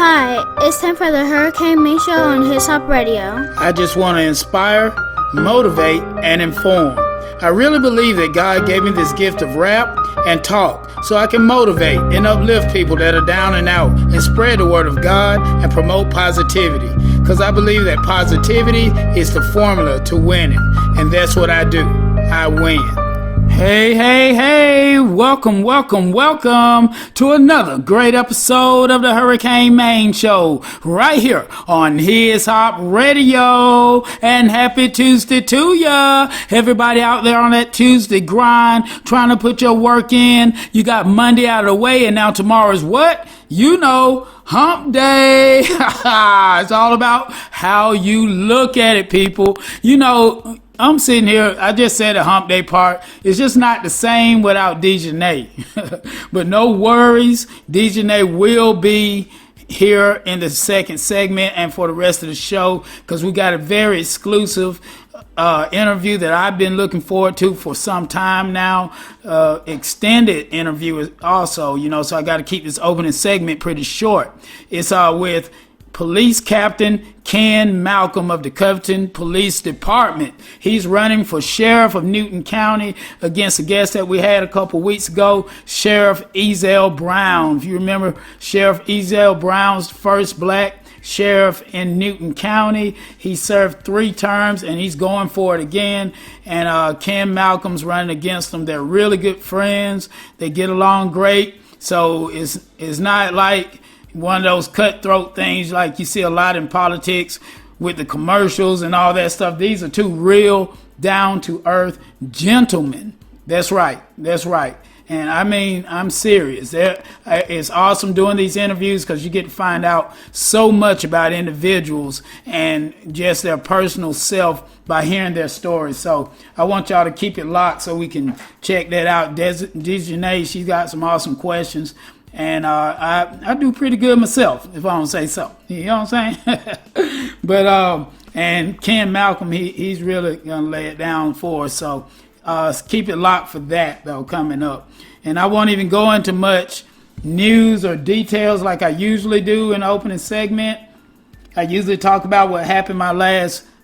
Hi, it's time for the Hurricane Main Show on His Hop Radio. I just want to inspire, motivate, and inform. I really believe that God gave me this gift of rap and talk so I can motivate and uplift people that are down and out and spread the word of God and promote positivity. Because I believe that positivity is the formula to winning. And that's what I do. I win. Hey, welcome to another great episode of the Hurricane Main Show right here on His Hop Radio. And happy Tuesday to ya. Everybody out there on that Tuesday grind, trying to put your work in. You got Monday out of the way, and now tomorrow's what? You know, hump day. It's all about how you look at it, people. You know, I'm sitting here, I just said the hump day part. It's just not the same without Dejanay. But no worries, Dejanay will be here in the second segment and for the rest of the show, because we got a very exclusive interview that I've been looking forward to for some time now. Extended interview also, you know, so I got to keep this opening segment pretty short. It's with Police Captain Ken Malcom of the Covington Police Department. He's running for Sheriff of Newton County against a guest that we had a couple weeks ago, Sheriff Ezell Brown. If you remember, Sheriff Ezell Brown's first black sheriff in Newton County. He served 3 terms and he's going for it again. And Ken Malcolm's running against him. They're really good friends. They get along great. So it's not like one of those cutthroat things like you see a lot in politics with the commercials and all that stuff. These are 2 real down-to-earth gentlemen. That's right. And I mean, I'm serious. It's awesome doing these interviews because you get to find out so much about individuals and just their personal self by hearing their stories. So I want y'all to keep it locked so we can check that out. Dejanay, she's got some awesome questions. And I do pretty good myself, if I don't say so. You know what I'm saying? But and Ken Malcom, he's really gonna lay it down for us. So keep it locked for that though coming up. And I won't even go into much news or details like I usually do in the opening segment. I usually talk about what happened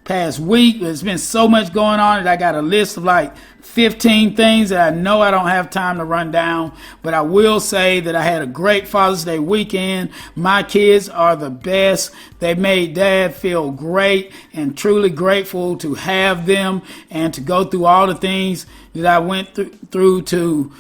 past week. There's been so much going on that I got a list of like 15 things that I know I don't have time to run down, but I will say that I had a great Father's Day weekend. My kids are the best. They made Dad feel great and truly grateful to have them and to go through all the things that I went through to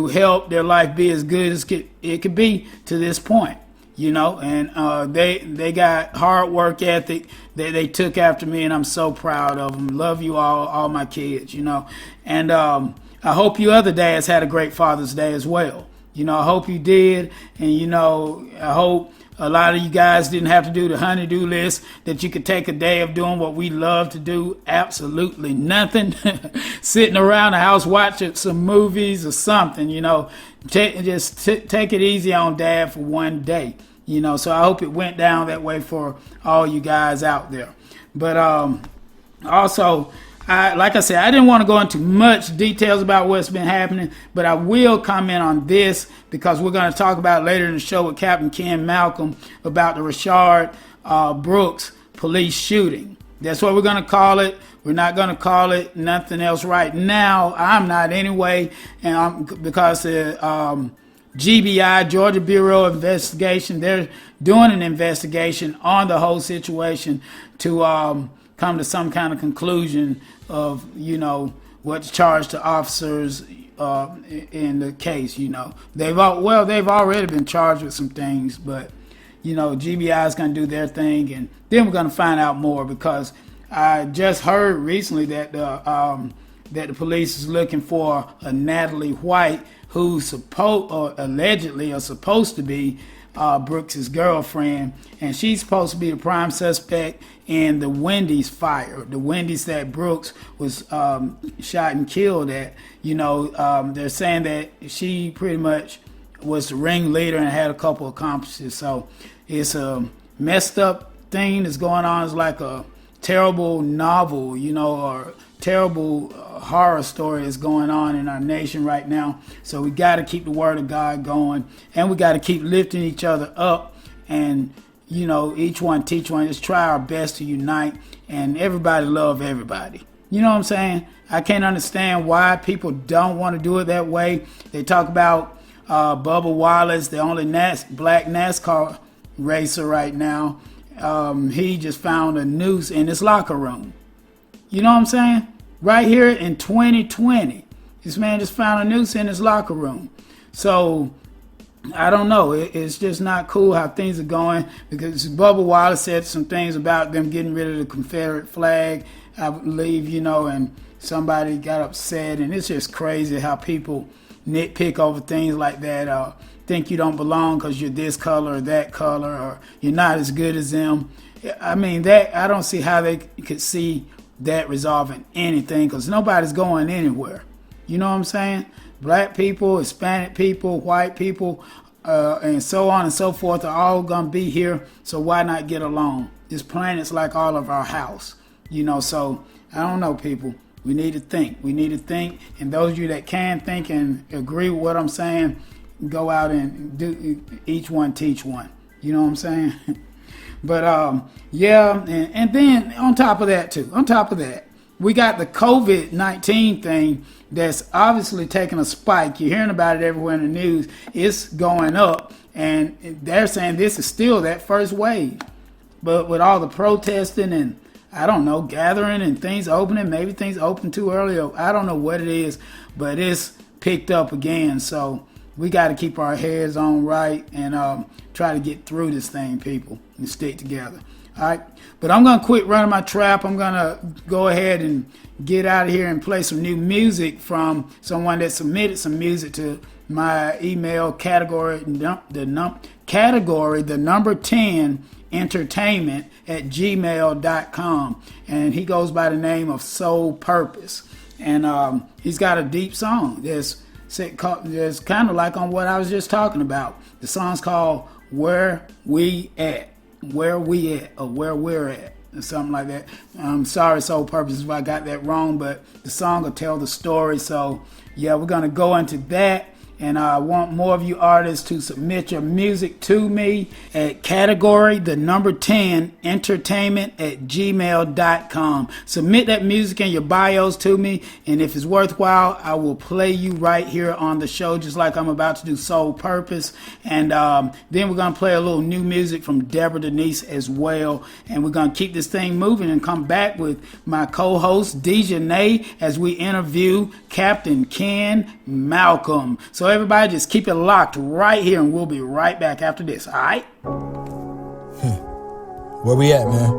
help their life be as good as it could be to this point. You know, and they got hard work ethic that they took after me, and I'm so proud of them. Love you all my kids, you know. And I hope you other dads had a great Father's Day as well. You know, I hope you did, and you know, I hope a lot of you guys didn't have to do the honey-do list, that you could take a day of doing what we love to do, absolutely nothing. Sitting around the house watching some movies or something, you know. Take it easy on Dad for one day, you know. So I hope it went down that way for all you guys out there. But also, like I said, I didn't want to go into much details about what's been happening, but I will comment on this because we're going to talk about later in the show with Captain Ken Malcom about the Rashard Brooks police shooting. That's what we're going to call it. We're not going to call it nothing else right now. I'm not anyway, and because GBI, Georgia Bureau of Investigation, they're doing an investigation on the whole situation to come to some kind of conclusion of, you know, what's charged to officers in the case. You know, they've already been charged with some things, but you know, GBI is going to do their thing, and then we're going to find out more because I just heard recently that the police is looking for a Natalie White, who's allegedly supposed to be Brooks's girlfriend, and she's supposed to be the prime suspect in the Wendy's fire, the Wendy's that Brooks was shot and killed at. You know, they're saying that she pretty much was the ringleader and had a couple accomplices. So it's a messed up thing that's going on. It's like a terrible novel, you know, or terrible horror story is going on in our nation right now. So we got to keep the word of God going, and we got to keep lifting each other up and each one teach one. Just try our best to unite, and everybody love everybody. You know what I'm saying? I can't understand why people don't want to do it that way. They talk about Bubba Wallace, the only black NASCAR racer right now. He just found a noose in his locker room. You know what I'm saying? Right here in 2020, this man just found a noose in his locker room. So I don't know. It's just not cool how things are going, because Bubba Wallace said some things about them getting rid of the Confederate flag, I believe, and somebody got upset. And it's just crazy how people nitpick over things like that, think you don't belong because you're this color or that color, or you're not as good as them. I mean, I don't see how they could see that resolving anything, because nobody's going anywhere. You know what I'm saying? Black people, Hispanic people, white people, and so on and so forth are all going to be here. So why not get along? This planet's like all of our house, so I don't know, people. We need to think. And those of you that can think and agree with what I'm saying, go out and do each one teach one. You know what I'm saying? But and then on top of that, we got the COVID-19 thing that's obviously taking a spike. You're hearing about it everywhere in the news. It's going up, and they're saying this is still that first wave. But with all the protesting and, I don't know, gathering and things opening, maybe things open too early, or I don't know what it is, but it's picked up again. So we got to keep our heads on right and try to get through this thing, people, and stick together. All right, but I'm going to quit running my trap. I'm going to go ahead and get out of here and play some new music from someone that submitted some music to my email category, the number 10 entertainment@gmail.com, and he goes by the name of Soul Purpose, and he's got a deep song that's kind of like on what I was just talking about. The song's called Where We At, or Where We're At, or something like that. I'm sorry, Soul Purpose, if I got that wrong, but the song will tell the story. So yeah, we're gonna go into that. And I want more of you artists to submit your music to me at category, the number 10, entertainment@gmail.com. Submit that music and your bios to me, and if it's worthwhile, I will play you right here on the show, just like I'm about to do Soul Purpose. And then we're going to play a little new music from Deborah Denise as well. And we're going to keep this thing moving and come back with my co-host, Dejanay, as we interview Captain Ken Malcom. So everybody just keep it locked right here, and we'll be right back after this, all right? Where we at, man?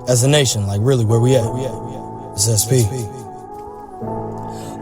As a nation, like really, where we at? It's SP.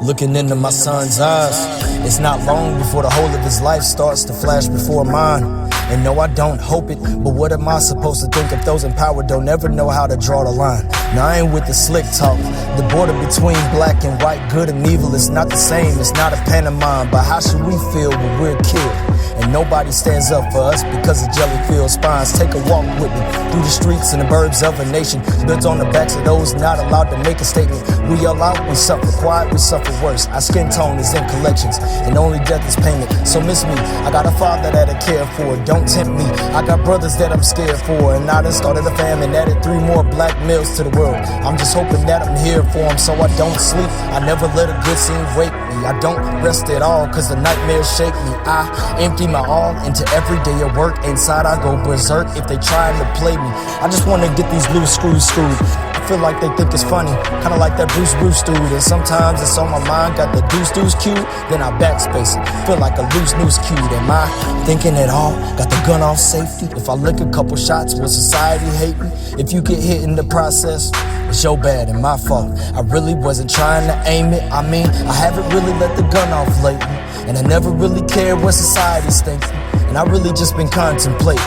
Looking into my son's eyes, it's not long before the whole of his life starts to flash before mine. And no, I don't hope it, but what am I supposed to think if those in power don't ever know how to draw the line? Now I ain't with the slick talk. The border between black and white, good and evil is not the same. It's not a pantomime, but how should we feel when we're killed? And nobody stands up for us because of jelly-filled spines. Take a walk with me through the streets and the burbs of a nation built on the backs of those not allowed to make a statement. We all out, we suffer quiet, we suffer worse. Our skin tone is in collections, and only death is payment. So miss me, I got a father that I care for. Don't tempt me, I got brothers that I'm scared for. And I done started a famine, added 3 more black meals to the world. I'm just hoping that I'm here for them so I don't sleep. I never let a good scene wake me. I don't rest at all cause the nightmares shake me. I empty my all into every day of work. Inside I go berserk if they trying to play me. I just wanna get these loose screws screwed. I feel like they think it's funny, kinda like that Bruce dude. And sometimes it's on my mind, got the deuce cute, then I backspace it. Feel like a loose cute. Am I thinking at all? Got the gun off safety. If I lick a couple shots, will society hate me? If you get hit in the process, it's your bad and my fault. I really wasn't trying to aim it. I mean, I haven't really let the gun off lately, and I never really cared what society's thinking. And I really just been contemplating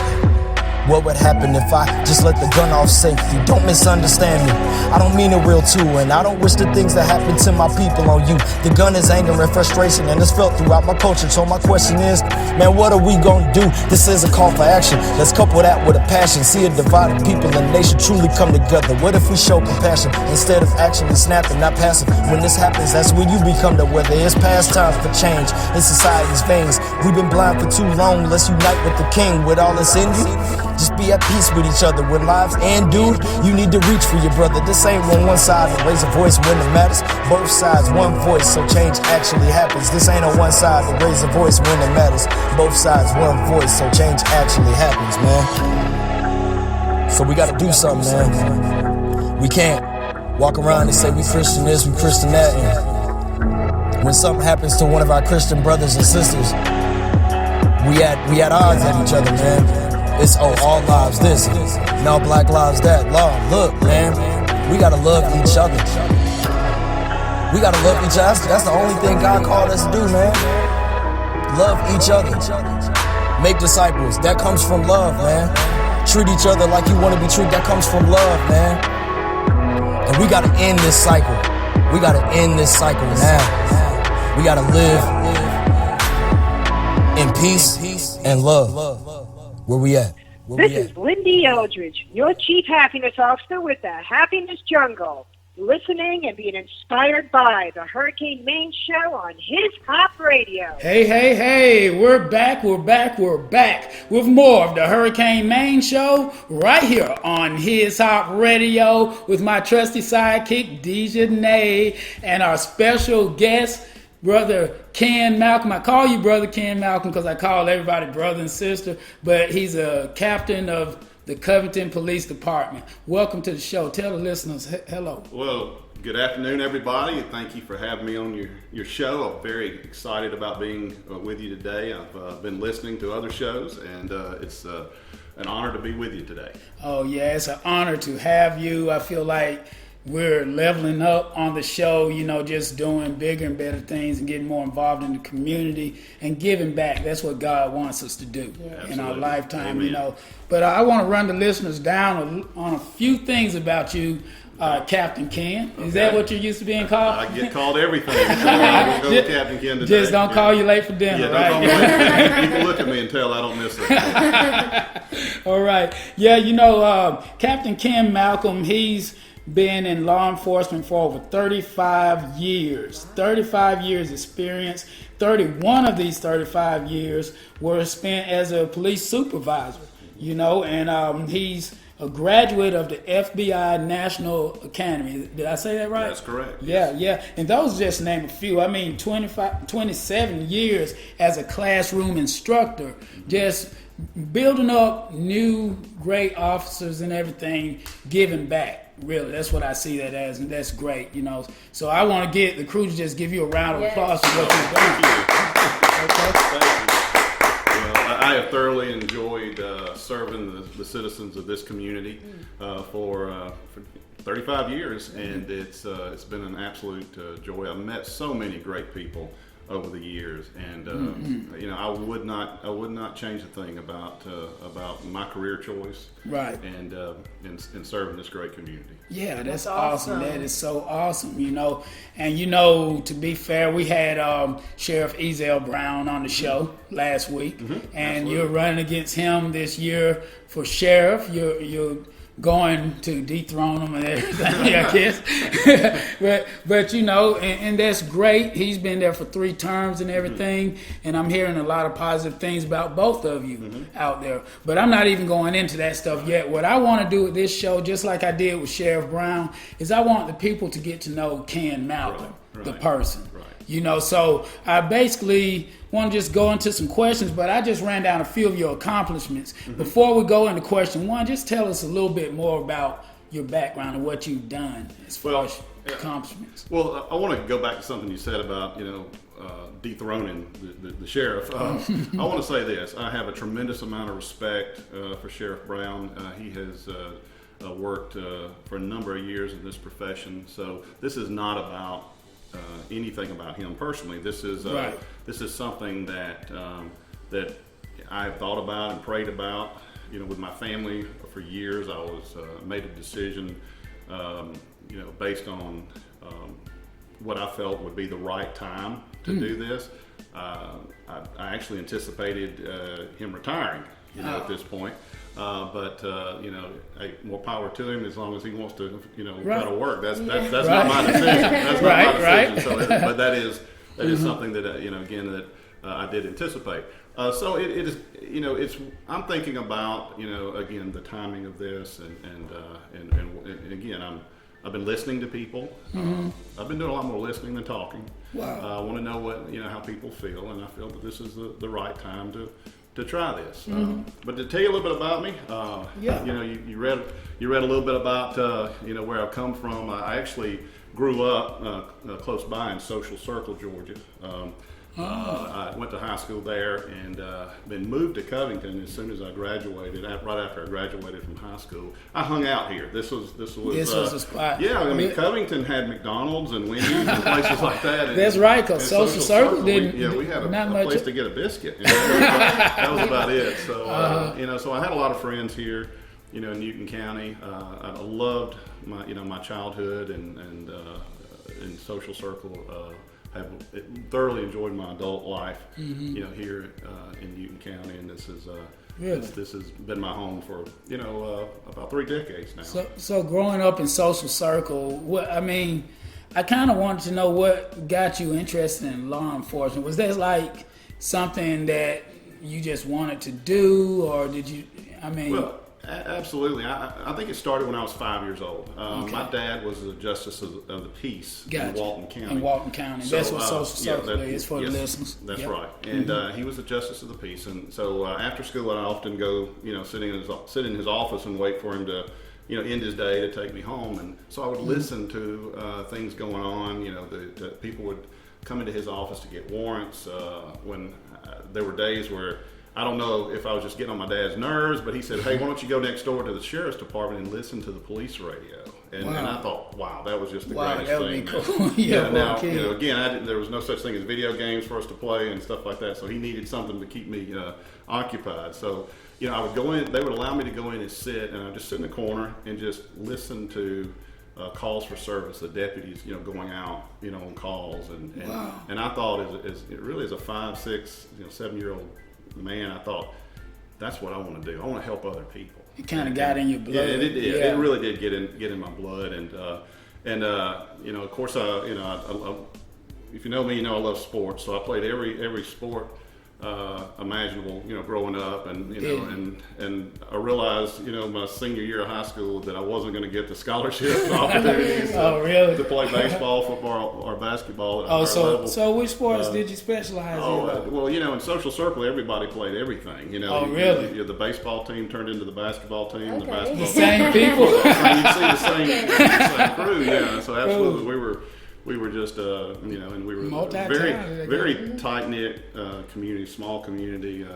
what would happen if I just let the gun off safety. Don't misunderstand me, I don't mean it real too, and I don't wish the things that happen to my people on you. The gun is anger and frustration, and it's felt throughout my culture. So my question is, man, what are we gonna do? This is a call for action. Let's couple that with a passion. See a divided people and nation truly come together. What if we show compassion instead of actually snapping, not passive? When this happens, that's when you become the weather. It's past time for change in society's veins. We've been blind for too long, let's unite with the king. With all that's in you, just be at peace with each other. When lives end, dude, you need to reach for your brother. This ain't one side to raise a voice when it matters. Both sides, one voice, so change actually happens. This ain't on one side to raise a voice when it matters. Both sides, one voice, so change actually happens, man. So we gotta do something, man. We can't walk around and say we Christian this, we Christian that, and when something happens to one of our Christian brothers and sisters, we at odds at each other, man. It's all lives this, and all black lives that. Lord, look, man, we gotta love each other. We gotta love each other. That's the only thing God called us to do, man. Love each other. Make disciples. That comes from love, man. Treat each other like you want to be treated. That comes from love, man. And we gotta end this cycle. We gotta end this cycle now. We gotta live in peace and love. Where we at? This is Lindy Eldridge, your Chief Happiness Officer with the Happiness Jungle, listening and being inspired by the Hurricane Maine Show on His Hop Radio. Hey, we're back with more of the Hurricane Maine Show right here on His Hop Radio with my trusty sidekick, Dejanay, and our special guest, Brother Ken Malcom. I call you Brother Ken Malcom because I call everybody brother and sister, but he's a captain of the Covington Police Department. Welcome to the show. Tell the listeners hello. Well, good afternoon, everybody, and thank you for having me on your show. I'm very excited about being with you today. I've been listening to other shows, and it's an honor to be with you today. Oh, yeah, it's an honor to have you. I feel like we're leveling up on the show, just doing bigger and better things and getting more involved in the community and giving back. That's what God wants us to do in our lifetime, Amen. But I want to run the listeners down on a few things about you, Captain Ken. Is that what you're used to being called? I get called everything, so I'm going to go with Captain Ken today. Just don't call you late for dinner, right? Don't call me late. People look at me and tell I don't miss it. All right. Yeah, Captain Ken Malcom, he's been in law enforcement for over 35 years. 35 years experience. 31 of these 35 years were spent as a police supervisor, and he's a graduate of the FBI National Academy. Did I say that right? That's correct. Yeah. And those just name a few. 27 years as a classroom instructor, just building up new great officers and everything, giving back. Really, that's what I see that as, and that's great, So I want to get the crew to just give you a round of applause for what you've done. Thank you. Well, I have thoroughly enjoyed serving the citizens of this community for 35 years, and it's been an absolute joy. I've met so many great people over the years, and I would not change a thing about my career choice, right? And in serving this great community. Yeah, that's awesome. That is so awesome, And to be fair, we had Sheriff Ezell Brown on the show last week, and Absolutely. You're you're running against him this year for sheriff. You're going to dethrone him and everything, I guess. but and that's great. He's been there for 3 terms and everything, and I'm hearing a lot of positive things about both of you out there. But I'm not even going into that stuff yet. What I want to do with this show, just like I did with Sheriff Brown, is I want the people to get to know Ken Malcom, the person. Right. So I basically want to just go into some questions, but I just ran down a few of your accomplishments. Before we go into question 1, just tell us a little bit more about your background and what you've done as far as accomplishments. Well, I want to go back to something you said about, dethroning the sheriff. I want to say this. I have a tremendous amount of respect for Sheriff Brown. He has worked for a number of years in this profession, so this is not about anything about him personally. This is something that I've thought about and prayed about. With my family for years, I was made a decision, based on what I felt would be the right time to do this. I actually anticipated him retiring, at this point. But more power to him as long as he wants to, try to work. That's not my decision. That's not my decision. So, but that is something that again that I did anticipate. So it is, I'm thinking about, again, the timing of this, and again, I've been listening to people. I've been doing a lot more listening than talking. Wow. I want to know how people feel, and I feel that this is the right time to try this. But to tell you a little bit about me, you read a little bit about where I've come from. I actually grew up close by in Social Circle, Georgia. I went to high school there and then moved to Covington as soon as I graduated. Right after I graduated from high school, I hung out here. This was a spot. Yeah, I mean, Covington had McDonald's and Wendy's and places like that. And, that's right, because Social Circle didn't. We had a place to get a biscuit. That was about it. So so I had a lot of friends here, in Newton County. I loved my childhood and in Social Circle. Have thoroughly enjoyed my adult life, here in Newton County, and this is this has been my home for about 3 decades now. So growing up in Social Circle, I kind of wanted to know what got you interested in law enforcement. Was that like something that you just wanted to do, or did you? Well, absolutely. I think it started when I was 5 years old. My dad was the justice of the peace in Walton County. In Walton County. So, that's what Social Circle is for the listeners. That's right. And he was the justice of the peace. And so after school, I'd often go, sit in his office and wait for him to, end his day to take me home. And so I would listen to things going on. The people would come into his office to get warrants. When there were days where I don't know if I was just getting on my dad's nerves, but he said, "Hey, why don't you go next door to the sheriff's department and listen to the police radio?" And I thought, wow, that was just the greatest that thing. Would be cool. Now, again, there was no such thing as video games for us to play and stuff like that, so he needed something to keep me occupied. So, I would go in, they would allow me to go in and sit, and I'd just sit in the corner and just listen to calls for service, the deputies, going out, on calls. And I thought as a 5, 6, 7-year-old man, I thought, that's what I want to do. I want to help other people. It kind of got in your blood. Yeah, it did. Yeah. It really did get in my blood. And of course, I, if you know me, I love sports. So I played every sport imaginable, growing up, and I realized, my senior year of high school that I wasn't going to get the scholarship opportunities to play baseball, football, or basketball at a higher level. So which sports did you specialize in? Well, in Social Circle, everybody played everything. The baseball team turned into the basketball team. Okay. The basketball the same people. You see the same crew. Yeah. So absolutely, we were just, and we were very tight knit community, small community.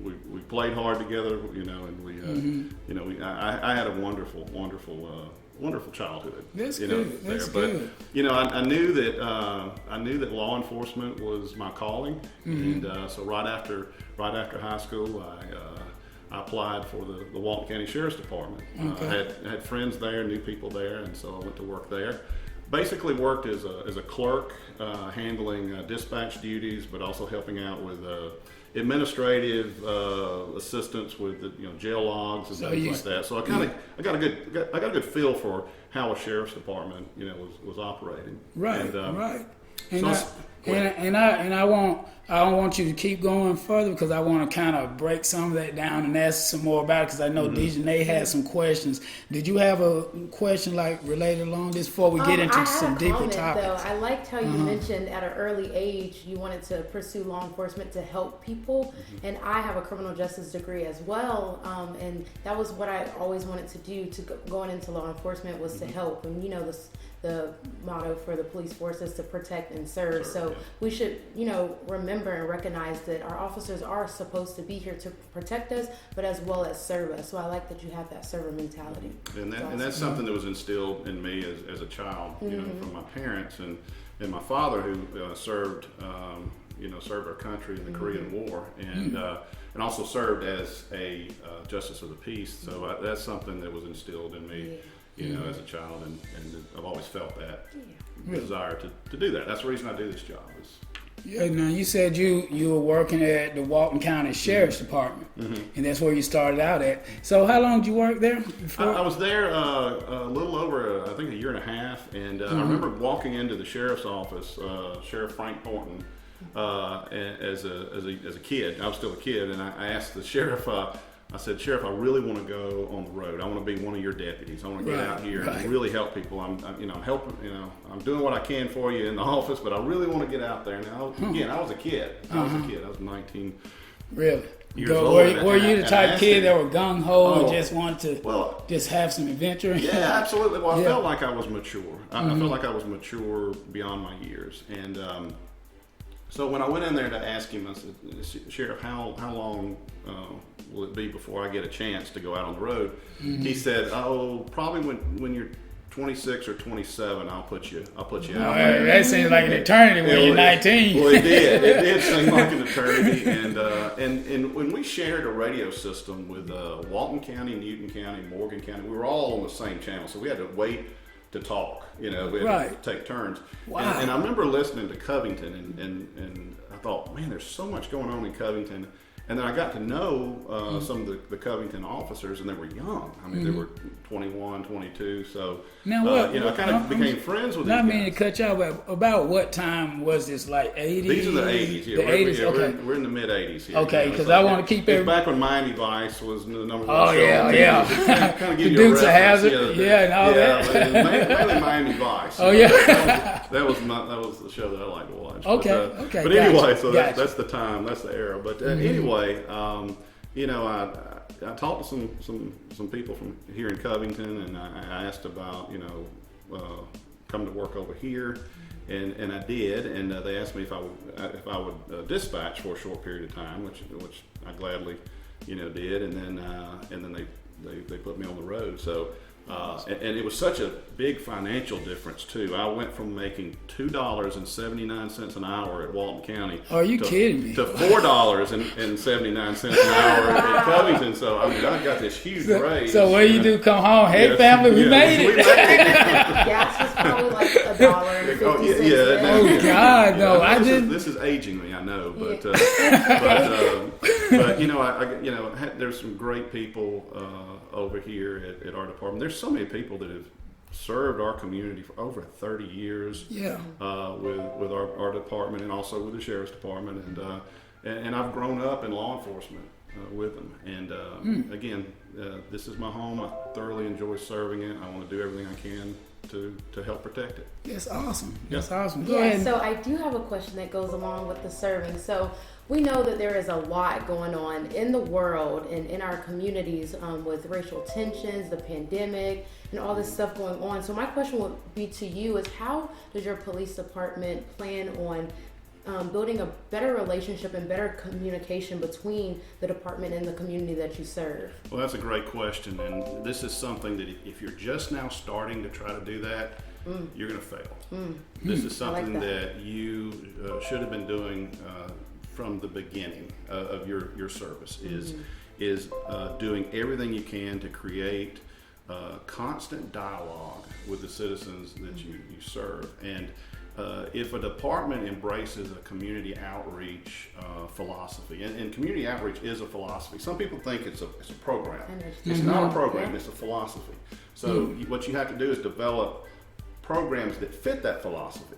We played hard together. I had a wonderful childhood. That's good. That's good. But I knew that law enforcement was my calling, and so right after high school, I applied for the Walton County Sheriff's Department. Okay. I had friends there, knew people there, and so I went to work there. Basically worked as a clerk, handling dispatch duties, but also helping out with administrative assistance with jail logs and things like that. So I got a good feel for how a sheriff's department was operating. Right. Right. And I want you to keep going further because I want to kind of break some of that down and ask some more about it because I know Dejanay had some questions. Did you have a question related along this before we get into some deeper topics? Though. I liked how you mentioned at an early age you wanted to pursue law enforcement to help people, and I have a criminal justice degree as well, and that was what I always wanted to do going into law enforcement was to help. And the motto for the police force is to protect and serve. So we should, remember and recognize that our officers are supposed to be here to protect us, but as well as serve us. So I like that you have that server mentality. And that's something that was instilled in me as a child, from my parents and my father who served our country in the Korean War and also served as a justice of the peace. So that's something that was instilled in me. As a child, and I've always felt that desire to do that. That's the reason I do this job. Yeah, now you said you were working at the Walton County Sheriff's Department, and that's where you started out at. So how long did you work there? I was there a little over, I think, a year and a half, and I remember walking into the sheriff's office, Sheriff Frank Thornton, as a kid. I was still a kid, and I asked the sheriff. I said, Sheriff, I really want to go on the road. I want to be one of your deputies. I want to get out here and really help people. I'm helping. I'm doing what I can for you in the office, but I really want to get out there. Now, again, I was a kid. I was 19. Really? Years old. Were you the type of kid that were gung ho and just wanted to just have some adventure? Yeah, absolutely. Well, I felt like I was mature. I felt like I was mature beyond my years, and so when I went in there to ask him, I said, Sheriff, how long will it be before I get a chance to go out on the road? He said, probably when you're 26 or 27, I'll put you out there. That seems like an eternity when you're 19. Well, it did. It did seem like an eternity. And when we shared a radio system with Walton County, Newton County, Morgan County, we were all on the same channel, so we had to wait to talk. We had to take turns. Wow. And I remember listening to Covington, and I thought, man, there's so much going on in Covington. And then I got to know some of the Covington officers, and they were young. I mean, they were 21, 22. So, now, I kind of became friends with them. Not meaning to cut you off, but about what time was this, like 80s? These are the 80s, yeah. The 80s, okay. We're in the mid-80s here. Okay, because I want to keep it. Back when Miami Vice was the number one show. Oh, yeah. Kind of give The you a Dukes of reference. Hazzard, and all that. Mainly Miami Vice. Oh, yeah. That was the show that I like to watch. Okay. But anyway, so that's the time, that's the era. But anyway, I talked to some people from here in Covington, and I asked about coming to work over here, and I did, and they asked me if I would dispatch for a short period of time, which I gladly did, and then they put me on the road. So. And it was such a big financial difference too. I went from making $2.79 an hour at Walton County. Are you kidding me? To $4.79 an hour at Covington. So I got this huge raise. So what do you do? Come home? Hey, family, we made it. Gas was probably like $1.50. Oh God, no! This is aging me, I know, but there's some great people over here at our department. There's so many people that have served our community for over 30 years. Yeah. With our department, and also with the sheriff's department, and I've grown up in law enforcement with them. And again, this is my home. I thoroughly enjoy serving it. I want to do everything I can to help protect it. That's awesome. Yeah. That's awesome. Go ahead. So I do have a question that goes along with the serving. So we know that there is a lot going on in the world and in our communities with racial tensions, the pandemic, and all this stuff going on. So my question would be to you is, how does your police department plan on building a better relationship and better communication between the department and the community that you serve? Well, that's a great question, and this is something that if you're just now starting to try to do that, you're going to fail. This is something that you should have been doing from the beginning of your service, is doing everything you can to create constant dialogue with the citizens that you serve. And if a department embraces a community outreach philosophy, and community outreach is a philosophy. Some people think it's a program. It's not a program, it's a philosophy. So what you have to do is develop programs that fit that philosophy.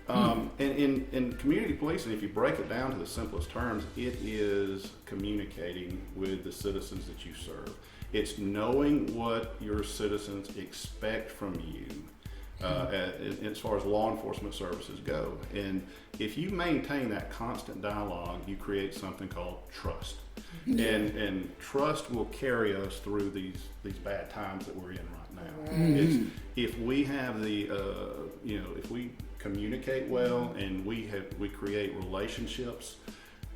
And in community policing, if you break it down to the simplest terms, it is communicating with the citizens that you serve. It's knowing what your citizens expect from you as far as law enforcement services go. And if you maintain that constant dialogue, you create something called trust. And trust will carry us through these bad times that we're in right now. It's, if we have if we communicate well and we create relationships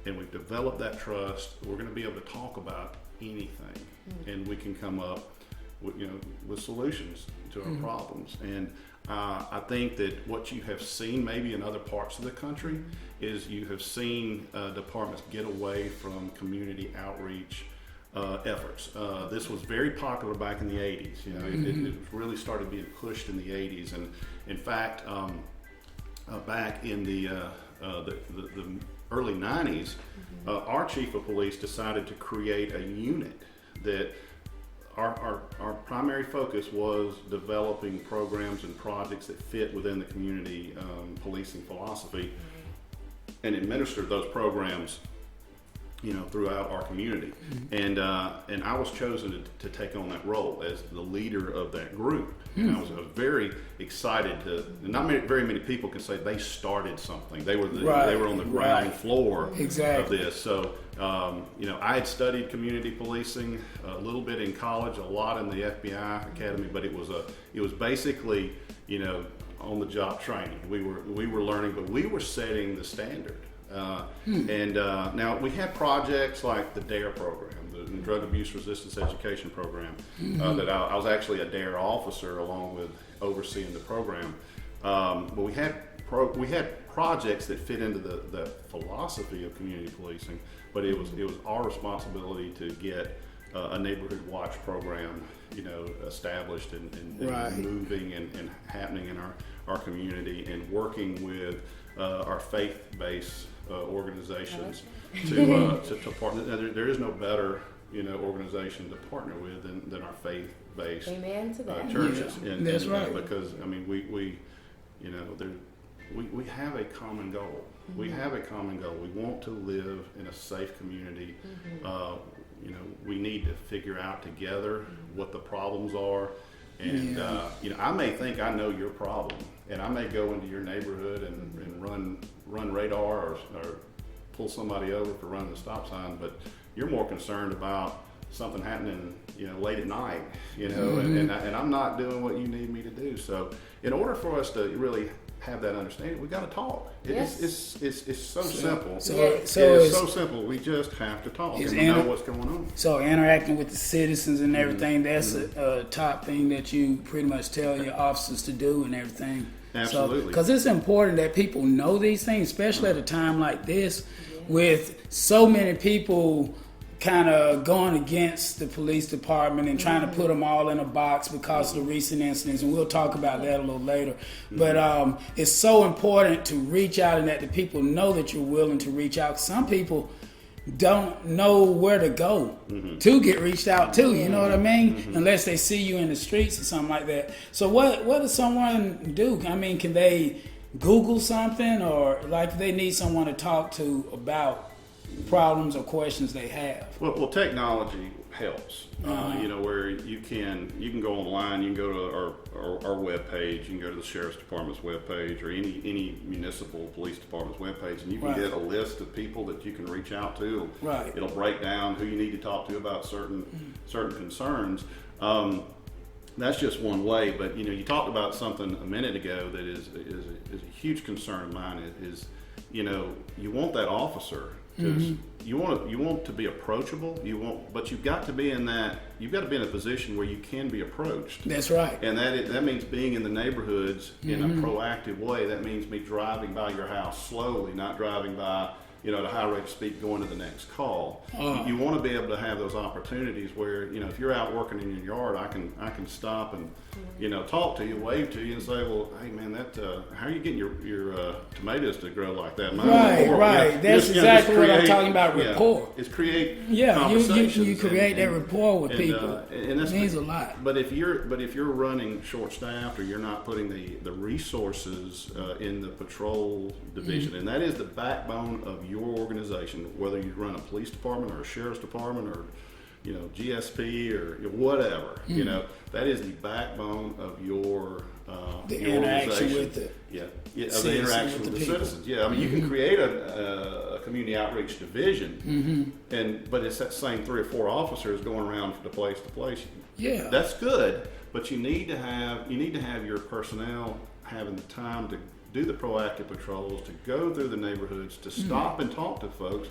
and we've developed that trust, we're going to be able to talk about anything, and we can come up with solutions to our problems. And I think that what you have seen maybe in other parts of the country is you have seen departments get away from community outreach efforts. This was very popular back in the 80s. It really started being pushed in the 80s. And in fact, back in the the early 90s, our chief of police decided to create a unit that our primary focus was developing programs and projects that fit within the community policing philosophy, and administer those programs, throughout our community. And I was chosen to take on that role as the leader of that group. And I was very excited to. Not very many people can say they started something. They were they were on the ground floor of this. So I had studied community policing a little bit in college, a lot in the FBI academy, but it was basically on the job training. We were learning, but we were setting the standard. And now we had projects like the DARE program, the Drug Abuse Resistance Education program, that I was actually a DARE officer along with overseeing the program. But we had projects that fit into the philosophy of community policing, but it was our responsibility to get a neighborhood watch program, established and moving and happening in our community, and working with our faith-based organizations to partner. Now, there is no better organization to partner with than our faith-based Amen to that. churches. Yeah. And, That's right. Because we have a common goal. We have a common goal. We want to live in a safe community. We need to figure out together what the problems are. And I may think I know your problem, and I may go into your neighborhood and run radar or pull somebody over for running the stop sign, but you're more concerned about something happening, late at night, and I'm not doing what you need me to do. So, in order for us to really have that understanding, we got to talk. Yes. It's so simple. So It's so simple. We just have to talk and know what's going on. So interacting with the citizens and everything, that's a top thing that you pretty much tell your officers to do and everything. Absolutely. Because it's important that people know these things, especially at a time like this, with so many people kind of going against the police department and trying to put them all in a box because of the recent incidents, and we'll talk about that a little later. But it's so important to reach out and that the people know that you're willing to reach out. Some people don't know where to go to get reached out to, you know what I mean? Unless they see you in the streets or something like that. So what does someone do? I mean, can they Google something, or like they need someone to talk to about problems or questions they have? Well, technology helps. Where you can go online, you can go to our webpage, you can go to the Sheriff's Department's webpage or any municipal police department's webpage, and you can get a list of people that you can reach out to. Right. It'll break down who you need to talk to about certain concerns. That's just one way, but you talked about something a minute ago that is a huge concern of mine. Is you want that officer. You want to be approachable. But you've got to be in a position where you can be approached. That's right. And that means being in the neighborhoods in a proactive way. That means me driving by your house slowly, not driving by at a high rate of speed going to the next call. You want to be able to have those opportunities where if you're out working in your yard, I can stop and talk to you, wave to you, and say, well, hey man, how are you getting your tomatoes to grow like that? Right. That's exactly what I'm talking about. Rapport. It's create conversations. You create that rapport with people. And that means a lot. But if you're running short staffed, or you're not putting the resources in the patrol division, and that is the backbone of your organization, whether you run a police department or a sheriff's department or GSP or whatever, that is the backbone of your interaction with the interaction with the citizens. Yeah, I mean, you can create a community outreach division, but it's that same 3 or 4 officers going around from place to place. Yeah, that's good, but you need to have your personnel having the time to do the proactive patrols, to go through the neighborhoods, to stop and talk to folks,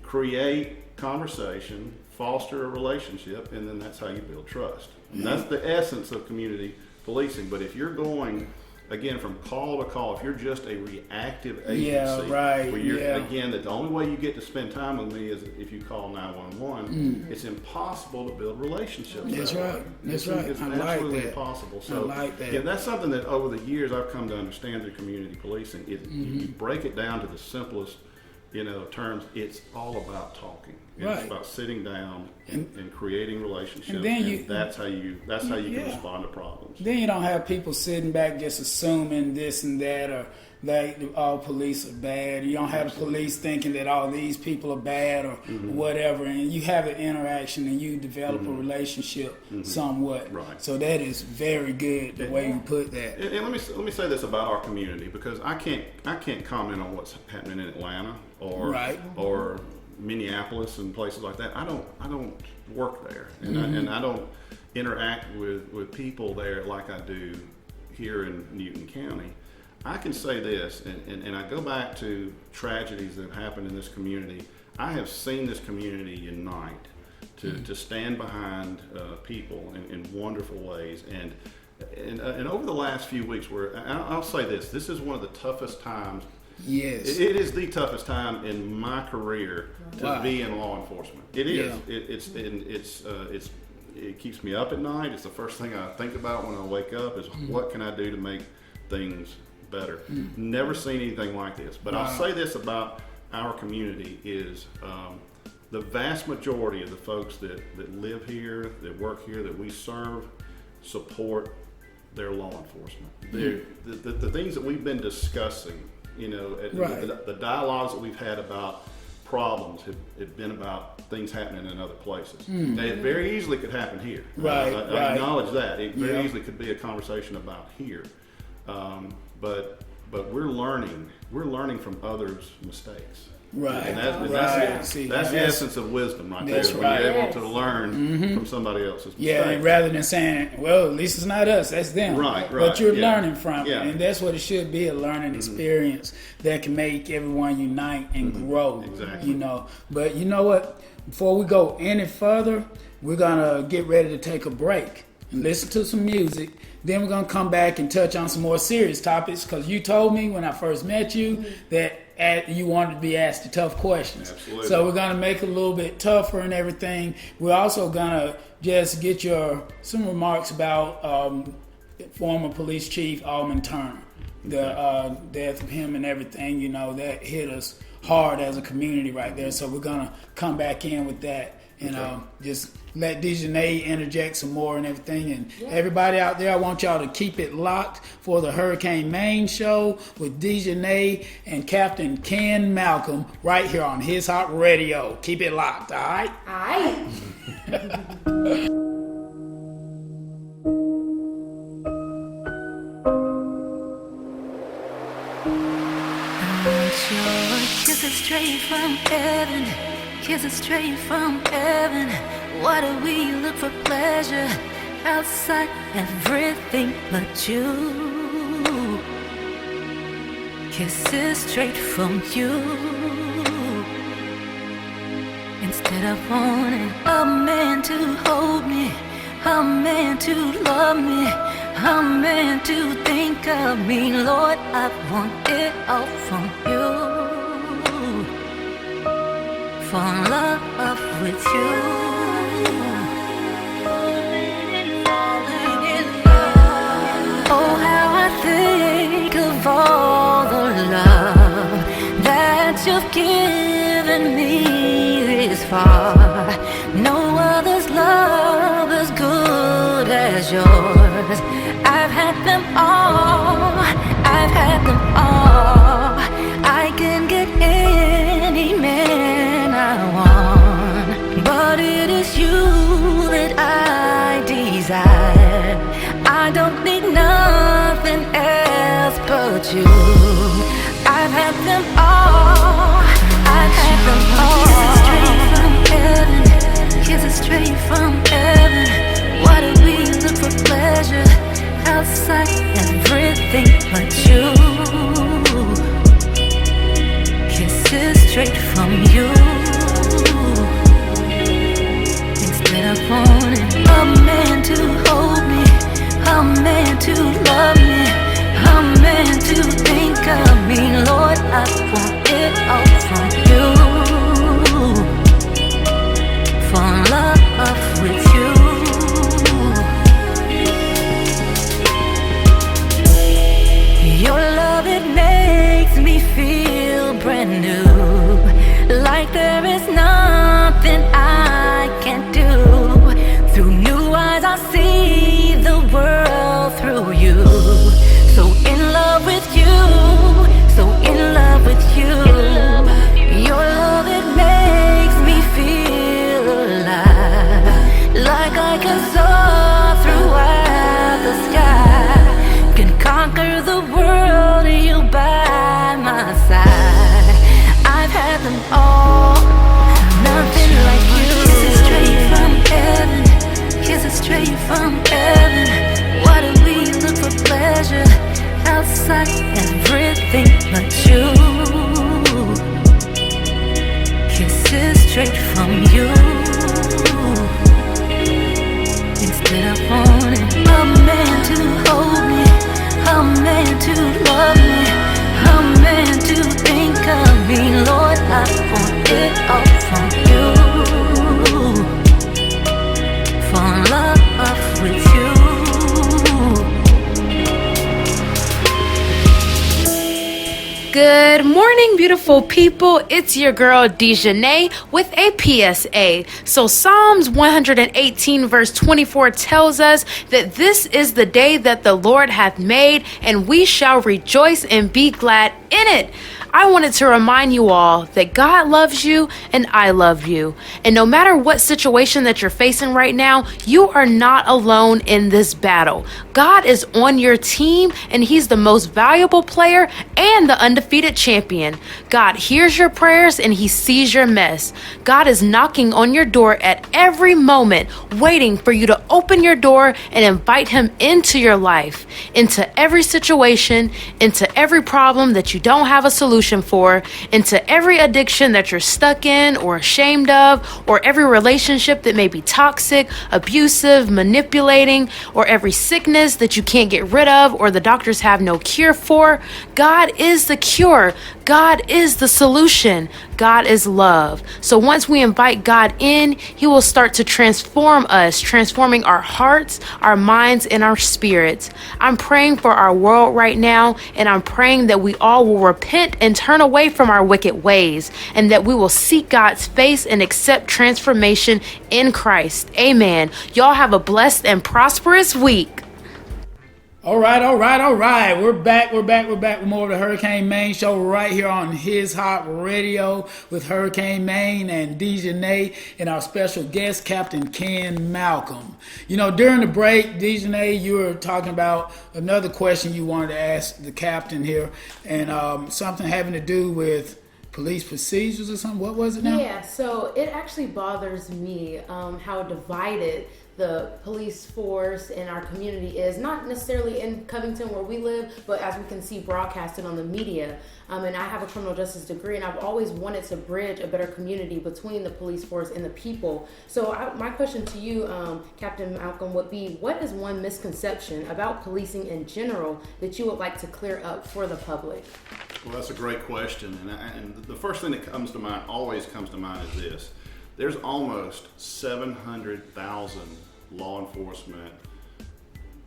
create conversation, foster a relationship, and then that's how you build trust. And that's the essence of community policing. But if you're going again, from call to call, if you're just a reactive agency, right, again, that the only way you get to spend time with me is if you call 911. It's impossible to build relationships. That's right. That's right. It's I like absolutely that. impossible. So, I like that. Yeah, that's something that over the years I've come to understand through community policing. You break it down to the simplest, terms. It's all about talking. Right. It's about sitting down and creating relationships. And then that's how you can respond to problems. Then you don't have people sitting back just assuming this and that, or that all police are bad. You don't have the police thinking that all these people are bad or whatever. And you have an interaction and you develop a relationship somewhat. Right. So that is very good the way you put that. And let me say this about our community, because I can't comment on what's happening in Atlanta or Minneapolis and places like that. I don't work there, and I don't interact with people there like I do here in Newton County. I can say this, and I go back to tragedies that have happened in this community. I have seen this community unite to stand behind people in wonderful ways, and over the last few weeks, where I'll say this is one of the toughest times. Yes. It is the toughest time in my career to be in law enforcement. It is. Yeah. It keeps me up at night. It's the first thing I think about when I wake up is what can I do to make things better. Never seen anything like this. But I'll say this about our community is the vast majority of the folks that live here, that work here, that we serve, support their law enforcement. The things that we've been discussing, the dialogues that we've had about problems have been about things happening in other places. Now, it very easily could happen here. Right. I acknowledge that. It very easily could be a conversation about here. But we're learning from others' mistakes. Right. And that's the essence of wisdom right there. When you're able to learn from somebody else's mistakes. Yeah, and rather than saying, well, at least it's not us, that's them. Right. But you're learning from it. And that's what it should be, a learning experience that can make everyone unite and grow. Exactly. But you know what? Before we go any further, we're going to get ready to take a break and listen to some music. Then we're going to come back and touch on some more serious topics, because you told me when I first met you that you wanted to be asked the tough questions. Absolutely. So we're going to make it a little bit tougher and everything. We're also going to just get some remarks about former police chief Alderman Turner, the death of him and everything. That hit us hard as a community right there. So we're going to come back in with that. And just let Dejanay interject some more and everything. And everybody out there, I want y'all to keep it locked for the Hurricane Main Show with Dejanay and Captain Ken Malcom right here on His Hop Radio. Keep it locked, all right? All right. Kisses straight from heaven. Kisses straight from heaven. Why do we look for pleasure outside everything but you? Kisses straight from you. Instead of wanting a man to hold me, a man to love me, a man to think of me, Lord, I want it all from you. Fall in love with you. Oh, how I think of all the love that you've given me this far. No other's love as good as yours. I've had them all. I've had them all. I can get any man I want, but it is you that I desire. I don't need nothing else but you. I've had them all. I've had them all. Kisses straight from heaven. Why do we look for pleasure outside everything but you? Kisses straight from you. beautiful people. It's your girl Dejanay with a PSA. So Psalms 118 verse 24 tells us that this is the day that the Lord hath made, and we shall rejoice and be glad in it. I wanted to remind you all that God loves you and I love you. And no matter what situation that you're facing right now, you are not alone in this battle. God is on your team, and He's the most valuable player and the undefeated champion. God hears your prayers and He sees your mess. God is knocking on your door at every moment, waiting for you to open your door and invite Him into your life, into every situation, into every problem that you don't have a solution for, into every addiction that you're stuck in or ashamed of, or every relationship that may be toxic, abusive, manipulating, or every sickness that you can't get rid of or the doctors have no cure for. God is the cure. God is the solution. God is love. So once we invite God in, He will start to transform us, transforming our hearts, our minds, and our spirits. I'm praying for our world right now, and I'm praying that we all will repent and turn away from our wicked ways, and that we will seek God's face and accept transformation in Christ. Amen. Y'all have a blessed and prosperous week. All right. We're back with more of the Hurricane Maine show right here on His Hop Radio with Hurricane Maine and Dejanay and our special guest, Captain Ken Malcom. You know, during the break, Dejanay, you were talking about another question you wanted to ask the captain here, and something having to do with police procedures or something. What was it now? Yeah, so it actually bothers me how divided the police force in our community is, not necessarily in Covington where we live, but as we can see broadcasted on the media. And I have a criminal justice degree, and I've always wanted to bridge a better community between the police force and the people. So my question to you, Captain Malcom, would be, what is one misconception about policing in general that you would like to clear up for the public? Well, that's a great question. And the first thing that always comes to mind is this. There's almost 700,000 law enforcement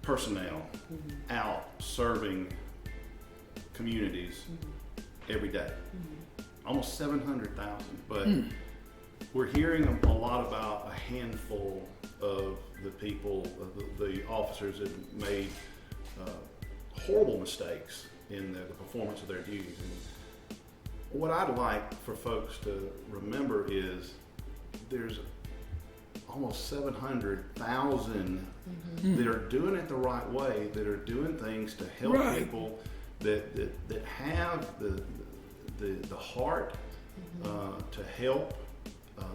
personnel out serving communities every day. Almost 700,000. But we're hearing a lot about a handful of the people, the officers that made horrible mistakes in the performance of their duties. And what I'd like for folks to remember is there's almost 700,000 that are doing it the right way, that are doing things to help people that have the heart to help.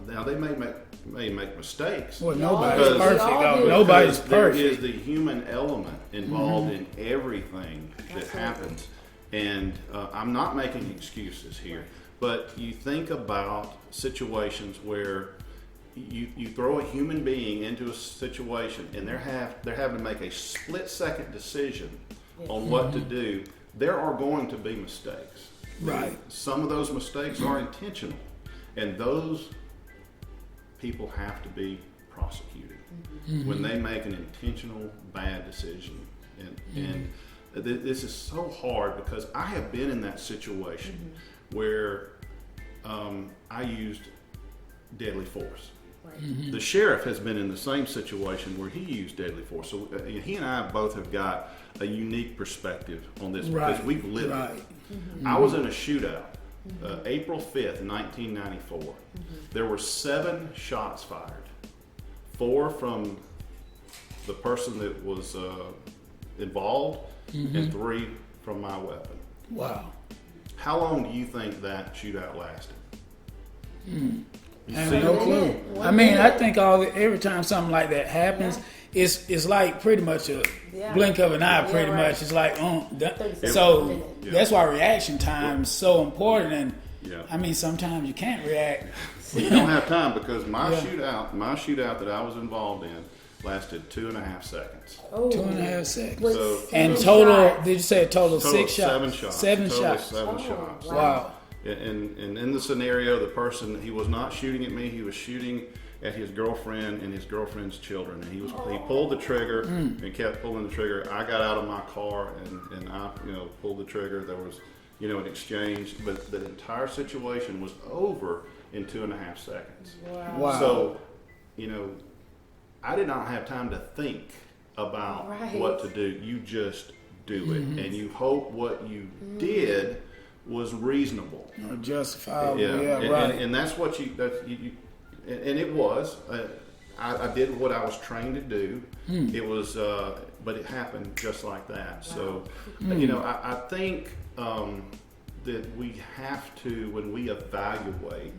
Now they may make mistakes. Well, nobody's perfect. Nobody's perfect. There is the human element involved in everything that happens, and I'm not making excuses here. But you think about situations where you throw a human being into a situation and they're having to make a split-second decision on what to do. There are going to be mistakes. Right. Some of those mistakes are intentional, and those people have to be prosecuted when they make an intentional bad decision. And this is so hard because I have been in that situation where I used deadly force. The sheriff has been in the same situation where he used deadly force. So he and I both have got a unique perspective on this because we've lived it. I was in a shootout, April 5th, 1994. There were 7 shots fired, 4 from the person that was involved and 3 from my weapon. Wow. How long do you think that shootout lasted? I have no clue. I mean, I think every time something like that happens, it's like pretty much a blink of an eye. Pretty much, it's like so. That's why reaction time is so important. And I mean, sometimes you can't react. Well, you don't have time because my shootout that I was involved in lasted 2.5 seconds. 2.5 seconds. So, and total, did you say a total 6 shots? 7 shots. 7 total shots. 7 shots. Wow. And in the scenario, the person, he was not shooting at me. He was shooting at his girlfriend and his girlfriend's children. And he pulled the trigger and kept pulling the trigger. I got out of my car and I pulled the trigger. There was in exchange, but the entire situation was over in 2.5 seconds. Wow. So, I did not have time to think about what to do. You just do it, and you hope what you did was reasonable, justifiable. And that's what you and it was. I did what I was trained to do. It was, but it happened just like that. So, I think that we have to, when we evaluate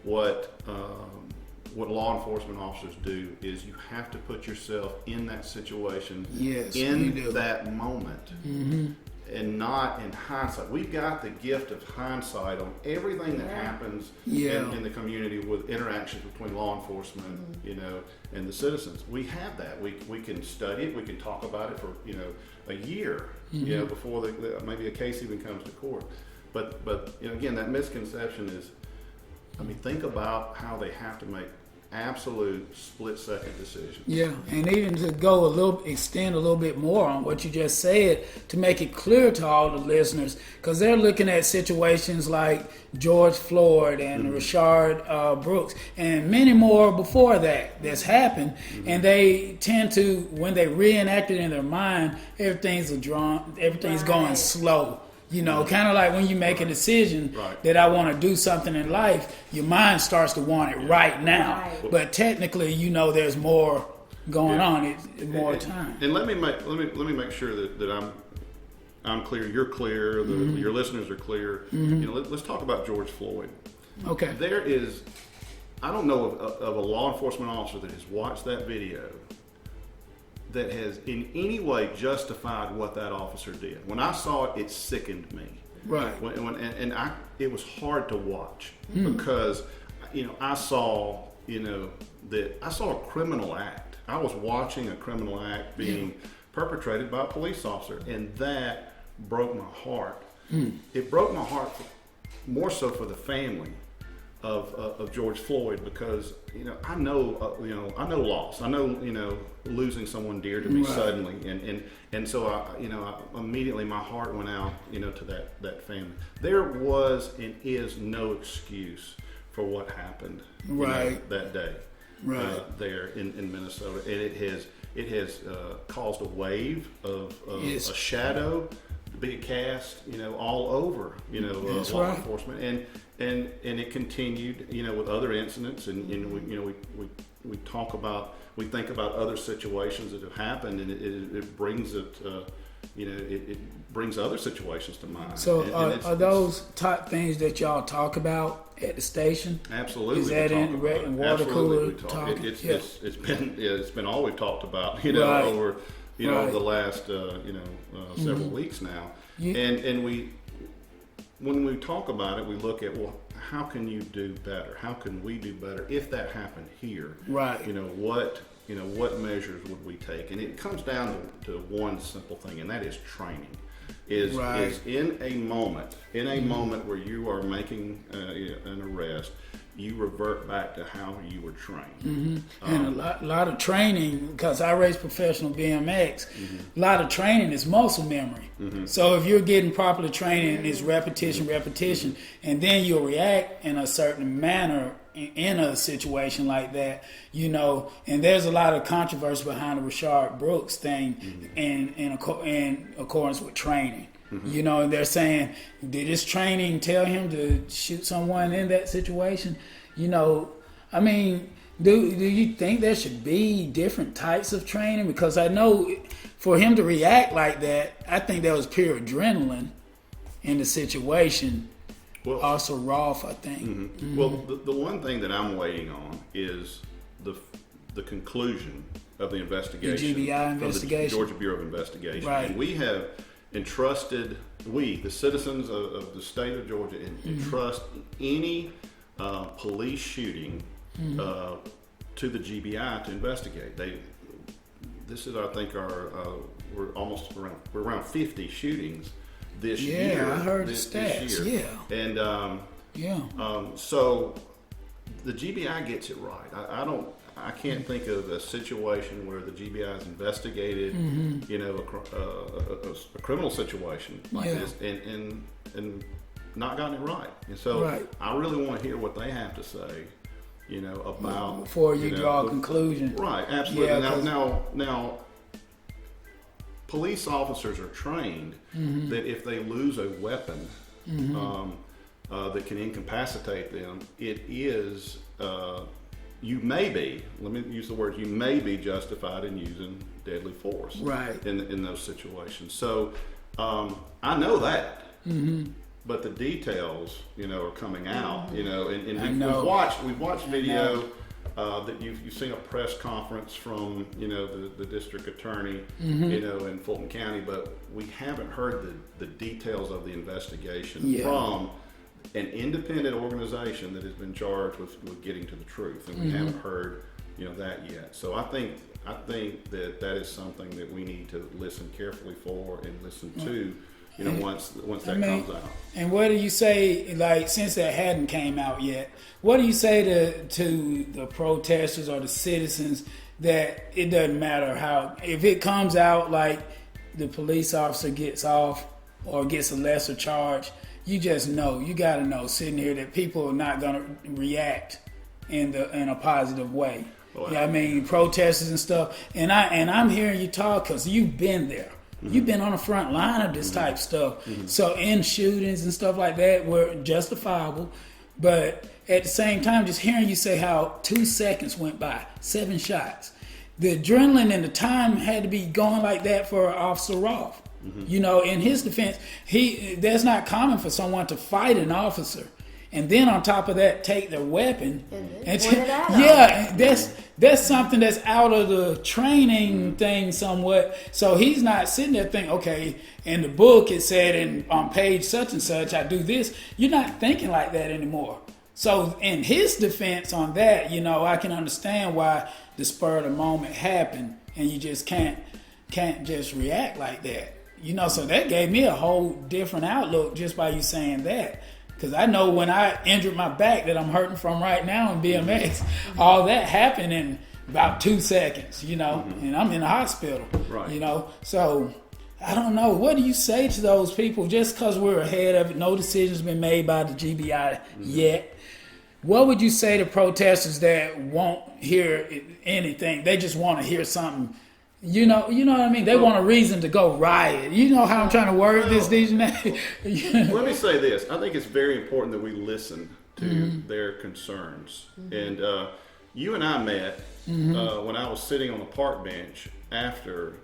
what law enforcement officers do, is you have to put yourself in that situation, in that moment, and not in hindsight. We've got the gift of hindsight on everything that happens in the community with interactions between law enforcement, and the citizens. We have that. We can study it. We can talk about it for a year, before maybe a case even comes to court. But again, that misconception is, think about how they have to make absolute split-second decisions. Yeah, and even to extend a little bit more on what you just said, to make it clear to all the listeners, because they're looking at situations like George Floyd and Rayshard Brooks and many more before that's happened, and they tend to, when they reenact it in their mind, everything's going slow. Kind of like when you make a decision that I want to do something in life, your mind starts to want it right now. But technically, there's more going on. It's more time. And let me make sure that I'm clear. You're clear. Your listeners are clear. Let's talk about George Floyd. Okay. I don't know of a law enforcement officer that has watched that video that has in any way justified what that officer did. When I saw it, it sickened me. Right. It was hard to watch because, I saw, that I saw a criminal act. I was watching a criminal act being perpetrated by a police officer, and that broke my heart. It broke my heart more so for the family of George Floyd, because I know loss. I know losing someone dear to me suddenly, and so I immediately my heart went out to that family. There was and is no excuse for what happened that day there in Minnesota, and it has caused a wave of a shadow to be cast all over law enforcement, and it continued with other incidents, and we think about other situations that have happened, and it brings it brings other situations to mind. So are those top things that y'all talk about at the station? Absolutely. Is that in water cooler talk? It's been all we've talked about over the last several weeks now, and when we talk about it, we look at, well, how can you do better? How can we do better if that happened here? Right. What measures would we take? And it comes down to one simple thing, and that is training. Is in a moment where you are making an arrest, you revert back to how you were trained. And a lot of training, because I race professional BMX, a lot of training is muscle memory. So if you're getting properly trained, it's repetition, and then you'll react in a certain manner in a situation like that, and there's a lot of controversy behind the Rayshard Brooks thing in accordance with training. And they're saying, did his training tell him to shoot someone in that situation? Do you think there should be different types of training? Because I know for him to react like that, I think that was pure adrenaline in the situation. Well, also Rolf, I think. Well, the one thing that I'm waiting on is the conclusion of the investigation. The GBI investigation. From the Georgia Bureau of Investigation. Right. And we have entrusted, the citizens of the state of Georgia, entrust any police shooting to the GBI to investigate. This is, I think, we're around 50 shootings this year. Yeah, I heard the stats. Year. And so the GBI gets it right. I can't think of a situation where the GBI has investigated, a criminal situation like this, and not gotten it right. And so I really want to hear what they have to say, about before you draw a conclusion. Right, absolutely. Yeah, now, police officers are trained that if they lose a weapon that can incapacitate them, it is you may be. Let me use the word. You may be justified in using deadly force. Right. In those situations. So I know that. But the details, are coming out, and we've watched video that you've seen a press conference from, the district attorney, in Fulton County, but we haven't heard the details of the investigation from an independent organization that has been charged with getting to the truth, and we haven't heard, that yet. So I think that is something that we need to listen carefully for and listen to. Once that comes out. And what do you say, like, since that hadn't came out yet, what do you say to the protesters or the citizens that it doesn't matter how, if it comes out like the police officer gets off or gets a lesser charge, you just know, you got to know sitting here that people are not going to react in a positive way. Well, I mean, protesters and stuff. And I'm hearing you talk because you've been there. You've been on the front line of this type stuff. So in shootings and stuff like that were justifiable. But at the same time, just hearing you say how 2 seconds went by, 7 shots. The adrenaline and the time had to be going like that for Officer Roth. In his defense, that's not common for someone to fight an officer. And then on top of that, take their weapon. That's something that's out of the training thing somewhat. So he's not sitting there thinking, okay, in the book it said on page such and such, I do this. You're not thinking like that anymore. So in his defense on that, I can understand why the spur of the moment happened, and you just can't just react like that. So that gave me a whole different outlook just by you saying that. Because I know when I injured my back that I'm hurting from right now in BMX, all that happened in about 2 seconds, and I'm in the hospital, right. So I don't know. What do you say to those people just because we're ahead of it? No decision's been made by the GBI yet. What would you say to protesters that won't hear anything? They just want to hear something. You know what I mean? They want a reason to go riot. You know how I'm trying to word this, DJ? Let me say this. I think it's very important that we listen to their concerns. And you and I met when I was sitting on a park bench after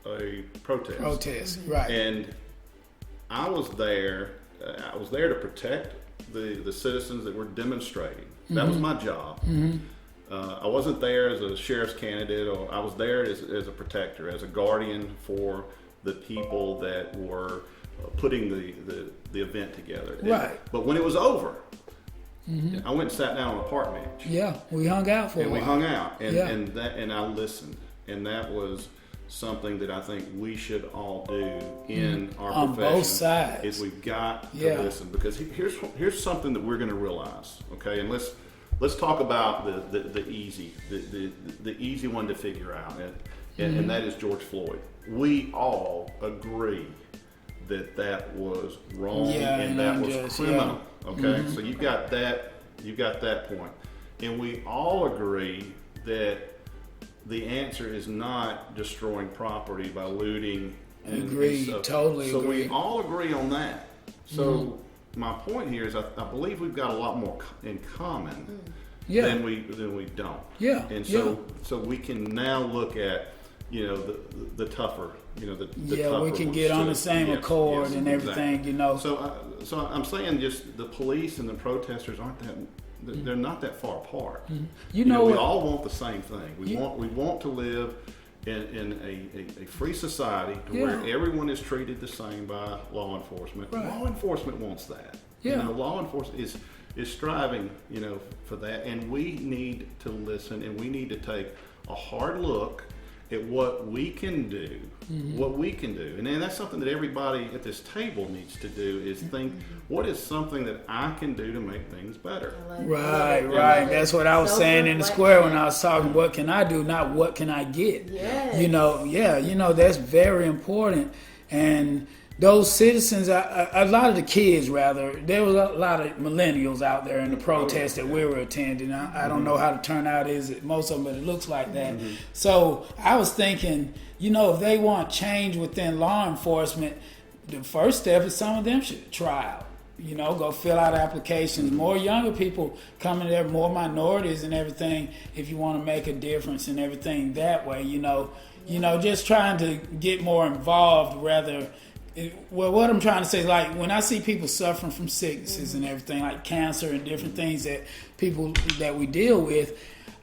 a protest. Right. And I was there to protect the citizens that were demonstrating. That was my job. I wasn't there as a sheriff's candidate, or I was there as a protector, as a guardian for the people that were putting the event together. Right. But when it was over, I went and sat down on a park bench. Yeah, we hung out for a while. We hung out, and I listened, and that was something that I think we should all do in our on profession. Both sides. Is we've got to listen, because here's something that we're going to realize. Okay, and let's talk about the easy one to figure out, and that is George Floyd. We all agree that was wrong and that was criminal. Okay, so you've got that point, and we all agree that the answer is not destroying property by looting. Agree, totally so agree. we all agree on that. So my point here is I believe we've got a lot more in common than we don't. Yeah. And so we can now look at the tougher the tougher we can get on the same accord and everything. Exactly. So I'm saying just the police and the protesters aren't that. They're not that far apart. We all want the same thing. We want to live in a free society where everyone is treated the same by law enforcement. Right. Law enforcement wants that. Law enforcement is striving, for that, and we need to listen, and we need to take a hard look at what we can do, and then that's something that everybody at this table needs to do, is think, what is something that I can do to make things better? Right. That's what I was saying in the square when I was talking, what can I do, not what can I get? Yes. That's very important. And those citizens, a lot of the kids, rather, there was a lot of millennials out there in the protest that we were attending. I don't know how the turnout is at most of them, but it looks like that. So I was thinking, if they want change within law enforcement, the first step is some of them should try out. Go fill out applications. More younger people coming there, more minorities and everything, if you want to make a difference and everything that way, just trying to get more involved rather. Well, what I'm trying to say is, like, when I see people suffering from sicknesses and everything, like cancer and different things that people that we deal with,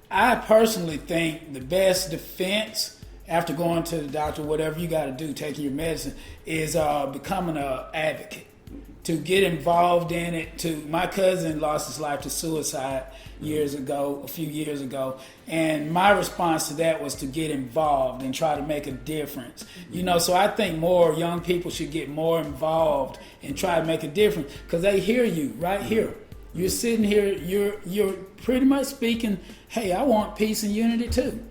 I personally think the best defense after going to the doctor, whatever you got to do, taking your medicine, is becoming an advocate. To get involved in it. My cousin lost his life to suicide a few years ago, and my response to that was to get involved and try to make a difference. So I think more young people should get more involved and try to make a difference, because they hear you right here. You're sitting here, you're pretty much speaking, hey, I want peace and unity too.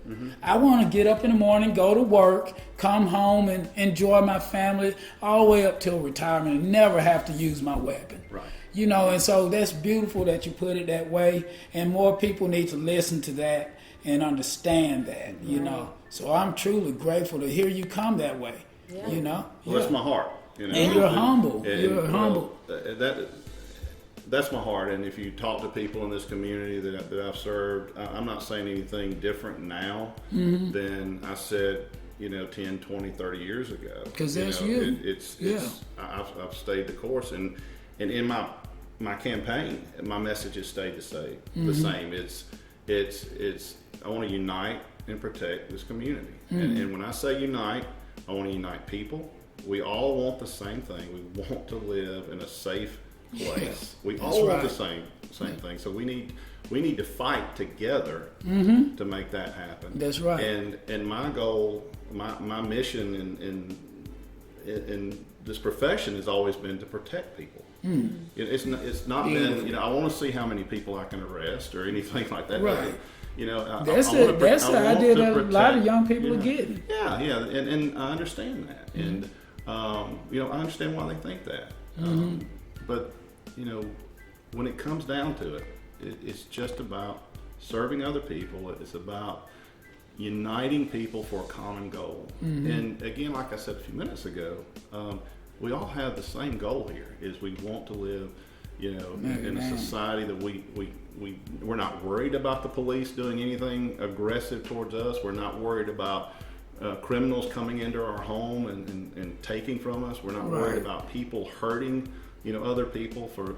I want to get up in the morning, go to work, come home and enjoy my family all the way up till retirement and never have to use my weapon. Right. And so that's beautiful that you put it that way, and more people need to listen to that and understand that, So I'm truly grateful to hear you come that way, Well, that's my heart, And you're humble. You're humble. That's my heart, and if you talk to people in this community that I've served, I'm not saying anything different now than I said, 10, 20, 30 years ago. Because that's you. I've stayed the course, and in my campaign, my message has stayed the same. It's I want to unite and protect this community, and when I say unite, I want to unite people. We all want the same thing. We want to live in a safe place. Yes, we all want the same thing. So we need to fight together to make that happen. That's right. And my goal, my mission in this profession has always been to protect people. It's not been, I want to see how many people I can arrest or anything like that. Right. That's the idea that a lot of young people are getting. Yeah, and I understand that, and I understand why they think that. But when it comes down to it, it's just about serving other people. It's about uniting people for a common goal. And again, like I said a few minutes ago, we all have the same goal here: is we want to live, in a society that we're not worried about the police doing anything aggressive towards us. We're not worried about criminals coming into our home and taking from us. We're not worried about people hurting other people for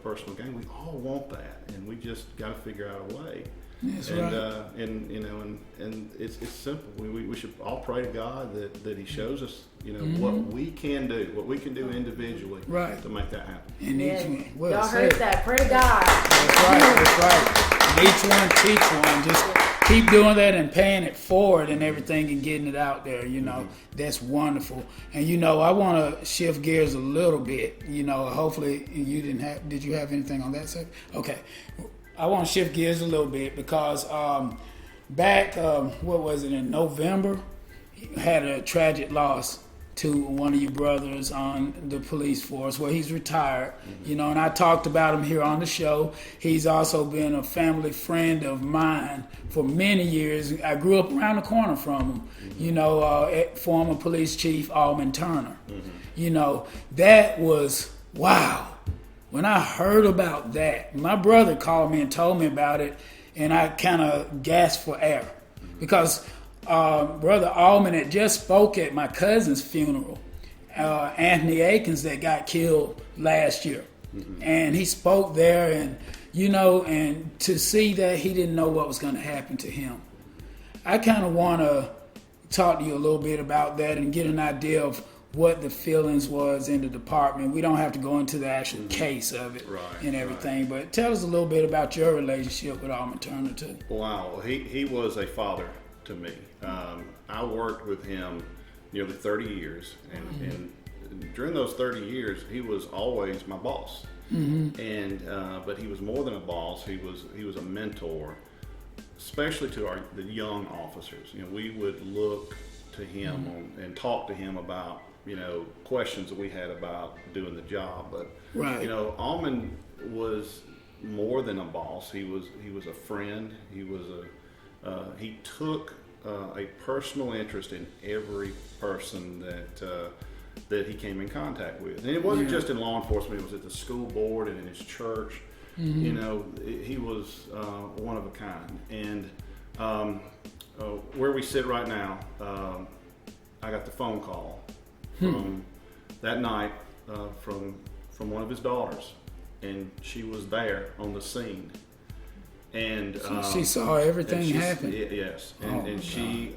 personal gain. We all want that, and we just got to figure out a way. That's and right. And it's simple. We should all pray to God that He shows us what we can do, what we can do individually to make that happen. And y'all heard that? Pray to God. That's right. And each one teach one. Just keep doing that and paying it forward and everything and getting it out there. That's wonderful. And I want to shift gears a little bit. Hopefully you did you have anything on that side? Okay. I want to shift gears a little bit because back, in November, had a tragic loss to one of your brothers on the police force where he's retired, and I talked about him here on the show. He's also been a family friend of mine for many years. I grew up around the corner from him, former police chief Alman Turner. That was, wow. When I heard about that, my brother called me and told me about it, and I kind of gasped for air because Brother Allman had just spoke at my cousin's funeral, Anthony Akins, that got killed last year. And he spoke there, and and to see that he didn't know what was going to happen to him. I kind of want to talk to you a little bit about that and get an idea of what the feelings was in the department. We don't have to go into the actual case of it and everything, but tell us a little bit about your relationship with Alman Turner too. Wow, he was a father to me. I worked with him nearly 30 years, and during those 30 years, he was always my boss. And but he was more than a boss. He was a mentor, especially to the young officers. We would look to him and talk to him about questions that we had about doing the job. But Right. Almond was more than a boss. He was a friend. He took a personal interest in every person that he came in contact with, and it wasn't just in law enforcement. It was at the school board and in his church. He was one of a kind. And where we sit right now, I got the phone call from that night from one of his daughters, and she was there on the scene. And she saw everything happen. Yes, and she.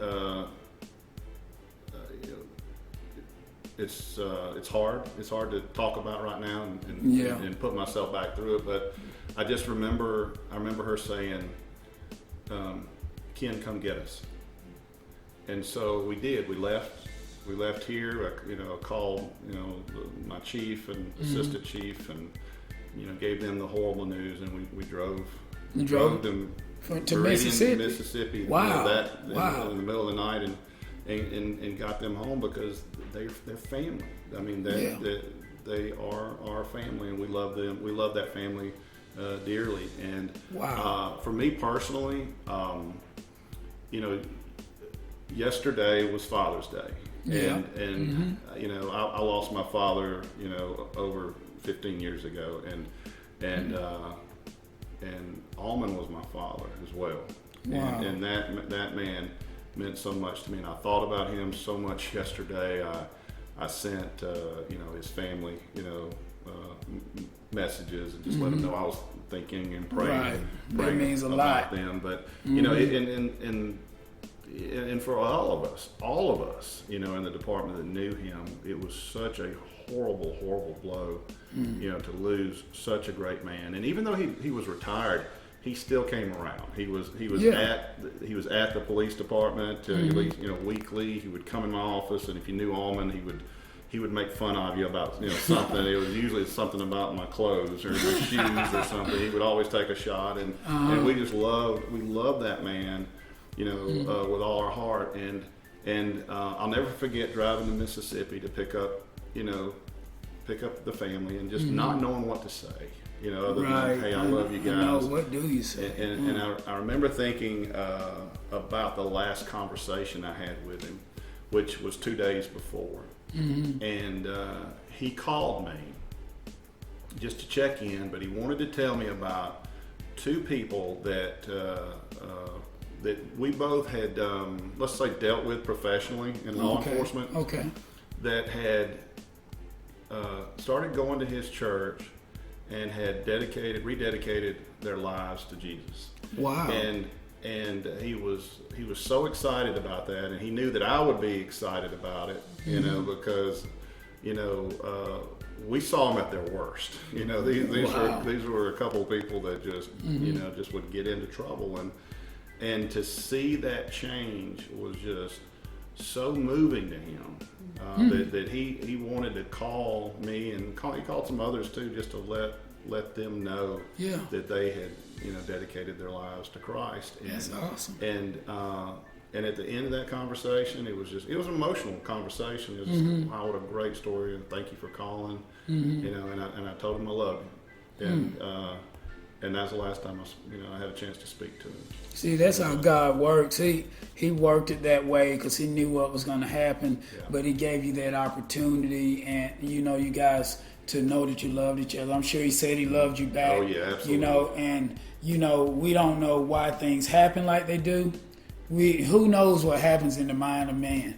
It's hard. It's hard to talk about right now and put myself back through it. But I just remember. I remember her saying, "Ken, come get us." And so we did. We left. We left here. I called my chief and assistant chief, and gave them the horrible news, and we drove them to Mississippi. Wow! In the middle of the night, and got them home because they're family. I mean, they are our family, and we love them. We love that family dearly. And for me personally, yesterday was Father's Day, and I lost my father, over 15 years ago, and Almond was my father as well. Wow. And that man meant so much to me, and I thought about him so much yesterday. I sent his family messages and just let them know I was thinking and praying. That means a about lot. them. But and for all of us, in the department that knew him, it was such a horrible blow, to lose such a great man. And even though he was retired, he still came around. He was at the police department at least, weekly. He would come in my office, and if you knew Almond, he would make fun of you about something. It was usually something about my clothes or my shoes or something. He would always take a shot, and we just loved that man, with all our heart. And I'll never forget driving to Mississippi to pick up the family and just not knowing what to say. Other than, hey, I love you guys. What do you say? And I remember thinking about the last conversation I had with him, which was 2 days before. And he called me just to check in, but he wanted to tell me about two people that we both had, let's say, dealt with professionally in law enforcement. Okay. That had started going to his church and had rededicated their lives to Jesus. Wow. And he was so excited about that, and he knew that I would be excited about it, because we saw them at their worst. These were a couple of people that just just would get into trouble, and to see that change was just so moving to him. That he wanted to call me, and he called some others too, just to let them know that they had dedicated their lives to Christ. And, that's awesome. And at the end of that conversation, it was an emotional conversation. It was wow, what a great story, and thank you for calling. And I told him I love him, and that's the last time I had a chance to speak to him. See, that's how God works. He worked it that way because he knew what was going to happen, but he gave you that opportunity, and you guys to know that you loved each other. I'm sure he said he loved you back. Oh yeah, absolutely. And we don't know why things happen like they do. Who knows what happens in the mind of man,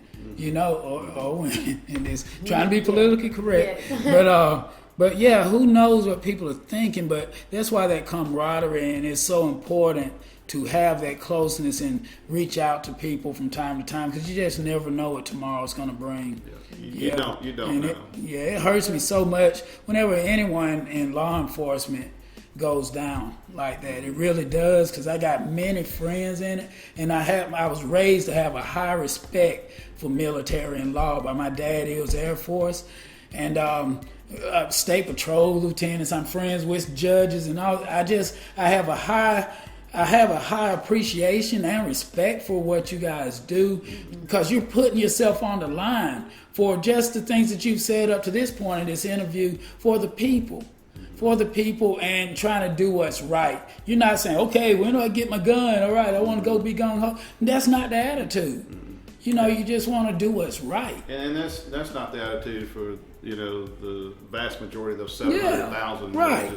or women in this, trying to be politically correct. But yeah, who knows what people are thinking, but that's why that camaraderie, and it's so important to have that closeness and reach out to people from time to time, because you just never know what tomorrow's going to bring. You don't know. It hurts me so much whenever anyone in law enforcement goes down like that. It really does, because I got many friends in it, and I was raised to have a high respect for military and law by my dad. He was Air Force, and state patrol lieutenants. I'm friends with judges and all. I have a high I have a high appreciation and respect for what you guys do, because you're putting yourself on the line for just the things that you've said up to this point in this interview for the people. And trying to do what's right. You're not saying, okay, when do I get my gun? All right, I want to go be gung-ho. That's not the attitude. You know, you just want to do what's right. And that's not the attitude for, the vast majority of those 700,000. Right.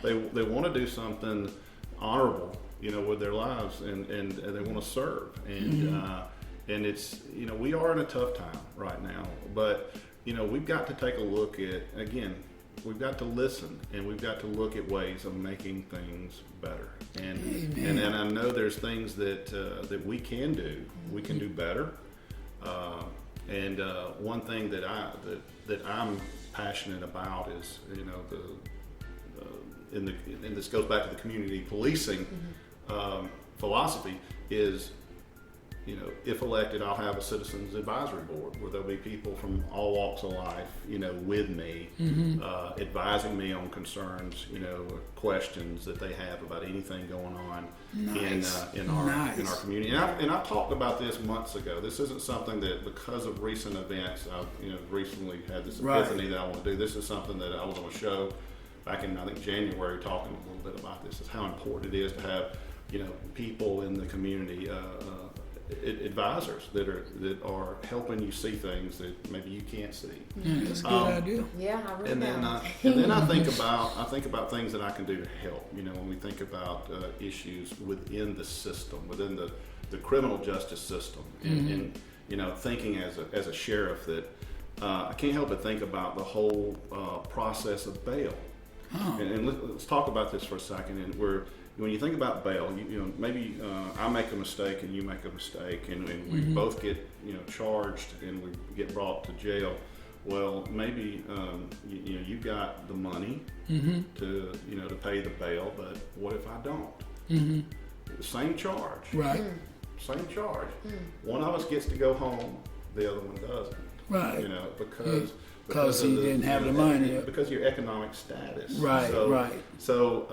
They want to do something honorable, with their lives, and they want to serve. And it's, we are in a tough time right now, but, we've got to take a look at, again, we've got to listen, and we've got to look at ways of making things better. And I know there's things that we can do. We can do better. And one thing that I'm passionate about is, and this goes back to the community policing philosophy is, if elected, I'll have a citizens advisory board where there'll be people from all walks of life, with me, advising me on concerns, questions that they have about anything going on in our community. And I've talked about this months ago. This isn't something that, because of recent events, I've recently had this epiphany that I want to do. This is something that I was on a show back in, I think, January, talking a little bit about this. Is how important it is to have people in the community. Advisors that are helping you see things that maybe you can't see. That's a good idea. Yeah, I really and then I think about things that I can do to help. When we think about issues within the system, within the criminal justice system, and thinking as a sheriff that I can't help but think about the whole process of bail. Oh. And let's talk about this for a second. And when you think about bail, maybe I make a mistake and you make a mistake, and we both get charged and we get brought to jail. Well, maybe you got the money to pay the bail, but what if I don't? The same charge, right? Same charge. One of us gets to go home, the other one doesn't, right? Because he didn't have the money, because of your economic status, right? So,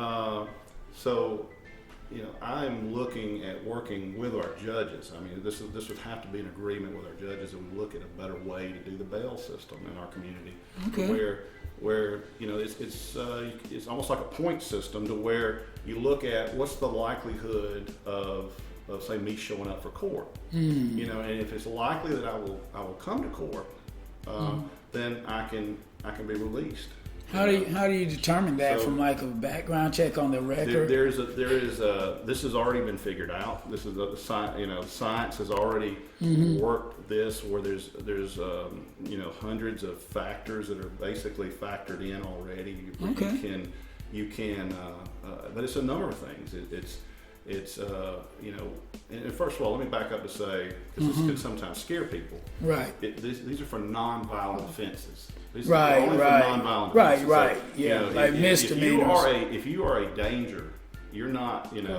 I'm looking at working with our judges. I mean, this would have to be an agreement with our judges, and we look at a better way to do the bail system in our community, where it's almost like a point system, to where you look at what's the likelihood of say me showing up for court, and if it's likely that I will come to court, then I can be released. How do you determine that from like a background check on the record? This has already been figured out. This is science has already worked this, where there's hundreds of factors that are basically factored in already. Okay. You can but it's a number of things. It's and first of all, let me back up to say, because this can sometimes scare people. Right. These are for nonviolent offenses. Right. Yeah, like misdemeanors. If you are a danger, you're not. Right.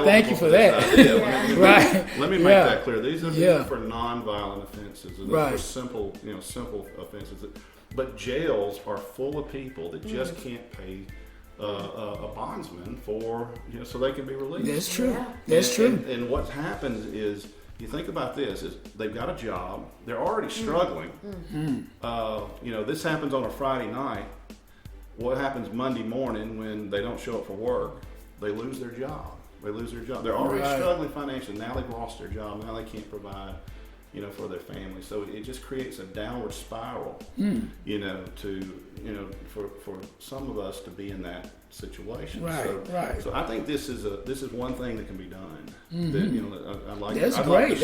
Thank you for that. Let me make that clear. These are for nonviolent offenses. These are for simple offenses. But jails are full of people that just can't pay a bondsman for so they can be released. That's true. That's true. And what happens is, you think about this, is they've got a job, they're already struggling. This happens on a Friday night. What happens Monday morning when they don't show up for work? They lose their job. They're already struggling financially. Now they've lost their job. Now they can't provide for their family. So it just creates a downward spiral, for some of us to be in that situation. So I think this is one thing that can be done. That, That's a great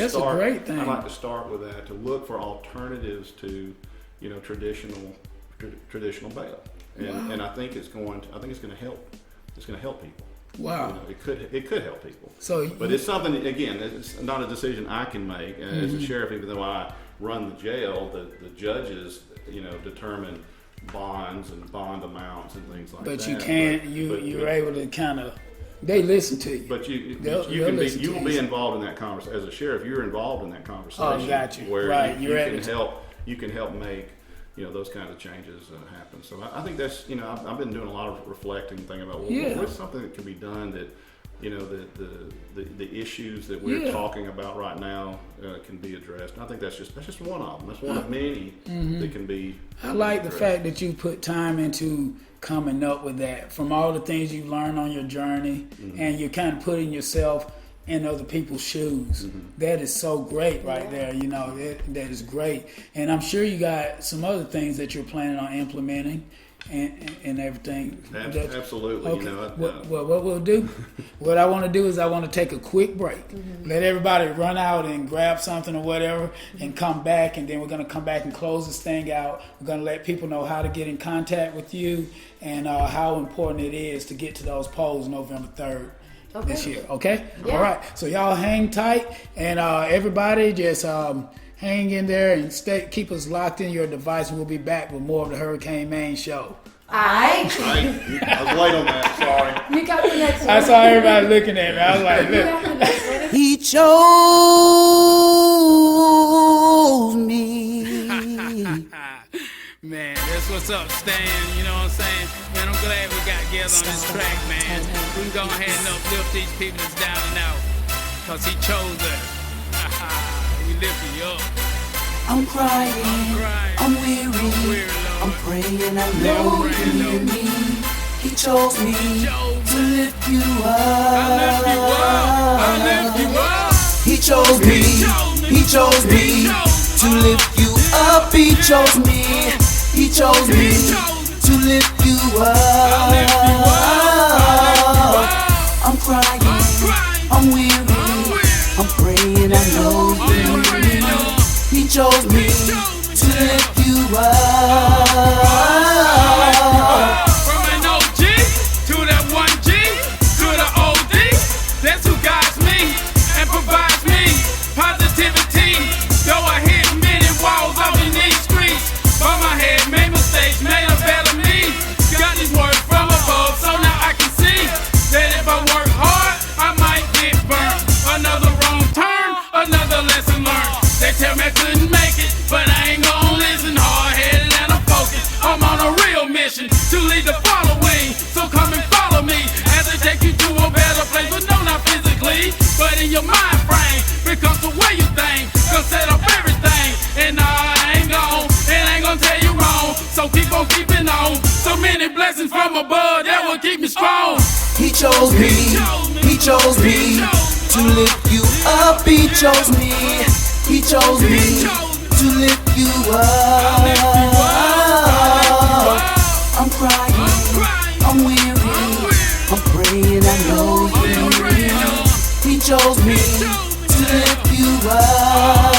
thing. I'd like to start with that, to look for alternatives to, traditional bail. And I think it's going to help. It's going to help people. Wow. It could help people. But it's something, again, it's not a decision I can make. As a sheriff, even though I run the jail, the judges, determine bonds and bond amounts and things like that. But you can't, you're able to kind of, they listen to you. But you will be involved in that conversation. As a sheriff, you're involved in that conversation. Oh, got you. Where you can help make, those kinds of changes happen. So I think that's, I've been doing a lot of reflecting, thinking about what's something that can be done that, the issues that we're talking about right now can be addressed. And I think that's just one of them. That's one of many that can be. I like the fact that you put time into coming up with that from all the things you've learned on your journey, and you're kind of putting yourself in other people's shoes. That is so great right there. That is great. And I'm sure you got some other things that you're planning on implementing and everything. Absolutely. Okay. What we'll do, what I want to do is I want to take a quick break. Let everybody run out and grab something or whatever and come back, and then we're going to come back and close this thing out. We're going to let people know how to get in contact with you and how important it is to get to those polls November 3rd. This year, okay? Yeah. All right, so y'all hang tight, and everybody just hang in there and keep us locked in your device, and we'll be back with more of the Hurricane Main Show. I was late on that, sorry. You got the next one. I saw everybody looking at me. I was like, look. He chose me. Man, that's what's up, Stan. You know what I'm saying? Man, I'm glad we got together on this track, man. We can go ahead and uplift these people that's down and out. Because he chose us. We lift you up. I'm crying. I'm weary. I'm praying. I know you hear me. He chose me to lift you up. I lift you up. He chose me. He chose me to lift you up. He chose me. He chose me to lift you up. I'm crying. I'm weary. I'm praying. I know you hear me. He chose me to lift you up. From an OG to that 1G to the OD, that's who guides me and provides me positivity. Though I hit many walls out in these streets, but my head made mistakes, made a better me. Got these words from above, so now I can see that if I work hard, I might get burnt. Another wrong turn, another lesson learned. They tell me I couldn't make it, but I ain't gon' listen. Hard-headed and I'm focused. I'm on a real mission to lead the following. So come and follow me as I take you to a better place. But no, not physically, but in your mind frame. Because the way you think, gonna set up everything. And I ain't gonna tell you wrong. So keep on keeping on. So many blessings from above that will keep me strong. He chose me. He chose me to lift you up. He chose me. He chose me to lift you up. I'm crying. I'm weary. I'm praying. I know you hear me. He chose me to lift you up.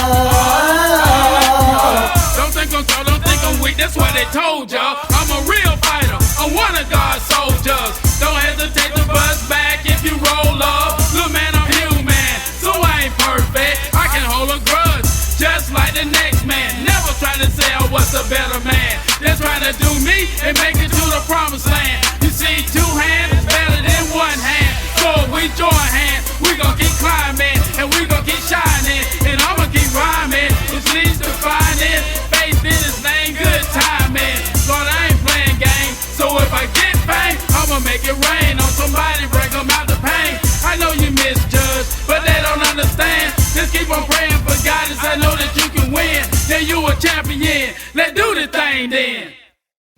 Don't think I'm tall, don't think I'm weak. That's what they told y'all. I'm a real fighter. I'm one of God's soldiers. Don't hesitate to bust back if you roll up. Look, man, I'm human, so I ain't perfect. I can hold a grudge, just like the next man. Never try to say I was a better man. Just trying to do me and make it to the promised land. You see, two hands is better than one hand. So if we join hands, we gon' keep climbing and we gon' keep shining. And I'ma keep rhyming, which leads to finding faith in His name, good timing. Lord, I ain't playing games, so if I get fame, I'ma make it rain on somebody, break them out the pain. I know you misjudge, but they don't understand. Just keep on praying for guidance. I know that you can win. Then you a champion. Let's do the thing then.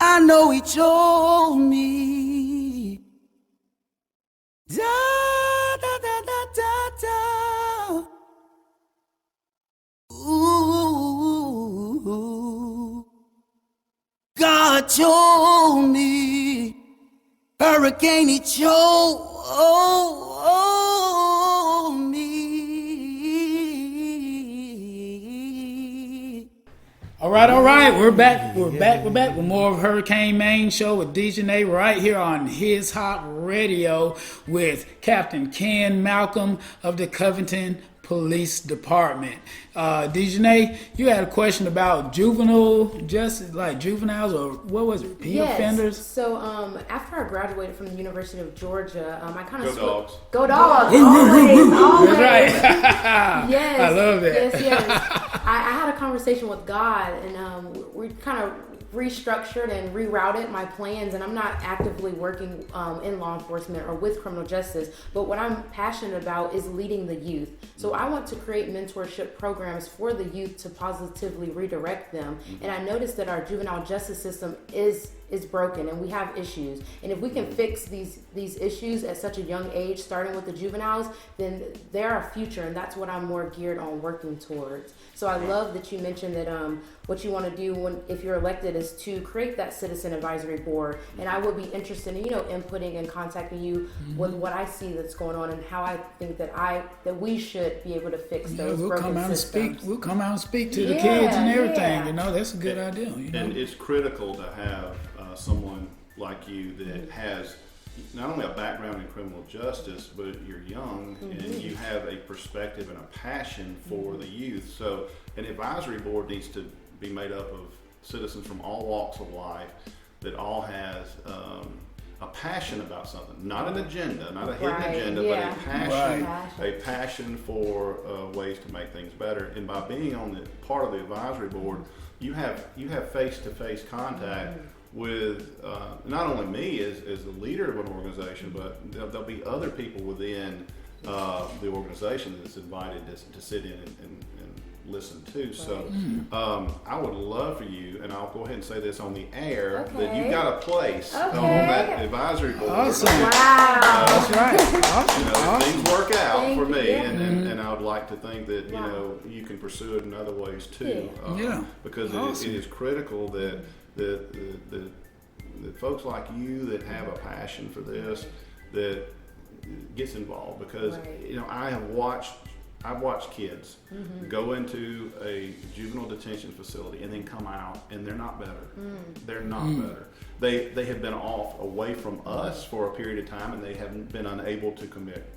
I know He chose me. Da da da da da da. Ooh, God chose me. Hurricane, He chose me. All right. We're back with more of Hurricane Main Show with Dejanay right here on His Hop Radio with Captain Ken Malcom of the Covington Police Department. Dejanay, you had a question about juvenile justice, like juveniles, or what was it, repeat offenders? So after I graduated from the University of Georgia, I kind of Go dogs. Go dogs! Always. That's right. Yes, I love that. Yes. I had a conversation with God, and we kind of restructured and rerouted my plans, and I'm not actively working in law enforcement or with criminal justice, but what I'm passionate about is leading the youth. So I want to create mentorship programs for the youth to positively redirect them. And I noticed that our juvenile justice system is broken, and we have issues. And if we can fix these issues at such a young age, starting with the juveniles, then they're our future, and that's what I'm more geared on working towards. So I love that you mentioned that what you want to do if you're elected is to create that citizen advisory board. And I would be interested in inputting and contacting you with what I see that's going on and how I think that we should be able to fix those broken systems. We'll come out and speak to the kids and everything. That's a good idea. And it's critical to have someone like you that has not only a background in criminal justice, but you're young and you have a perspective and a passion for the youth. So an advisory board needs to be made up of citizens from all walks of life that all has a passion about something, not an agenda, not a hidden agenda, but a passion for ways to make things better. And by being on the part of the advisory board, you have face-to-face contact with not only me as the leader of an organization, but there'll be other people within the organization that's invited to sit in and listen to. So I would love for you, and I'll go ahead and say this on the air, that you've got a place on that advisory board. Awesome. That's right. Awesome. If things work out for me, and I would like to think that you can pursue it in other ways too. Because it is critical that the folks like you that have a passion for this that gets involved, because I've watched kids go into a juvenile detention facility and then come out and they're not better. They're not better. They have been away from us for a period of time, and they haven't been unable to commit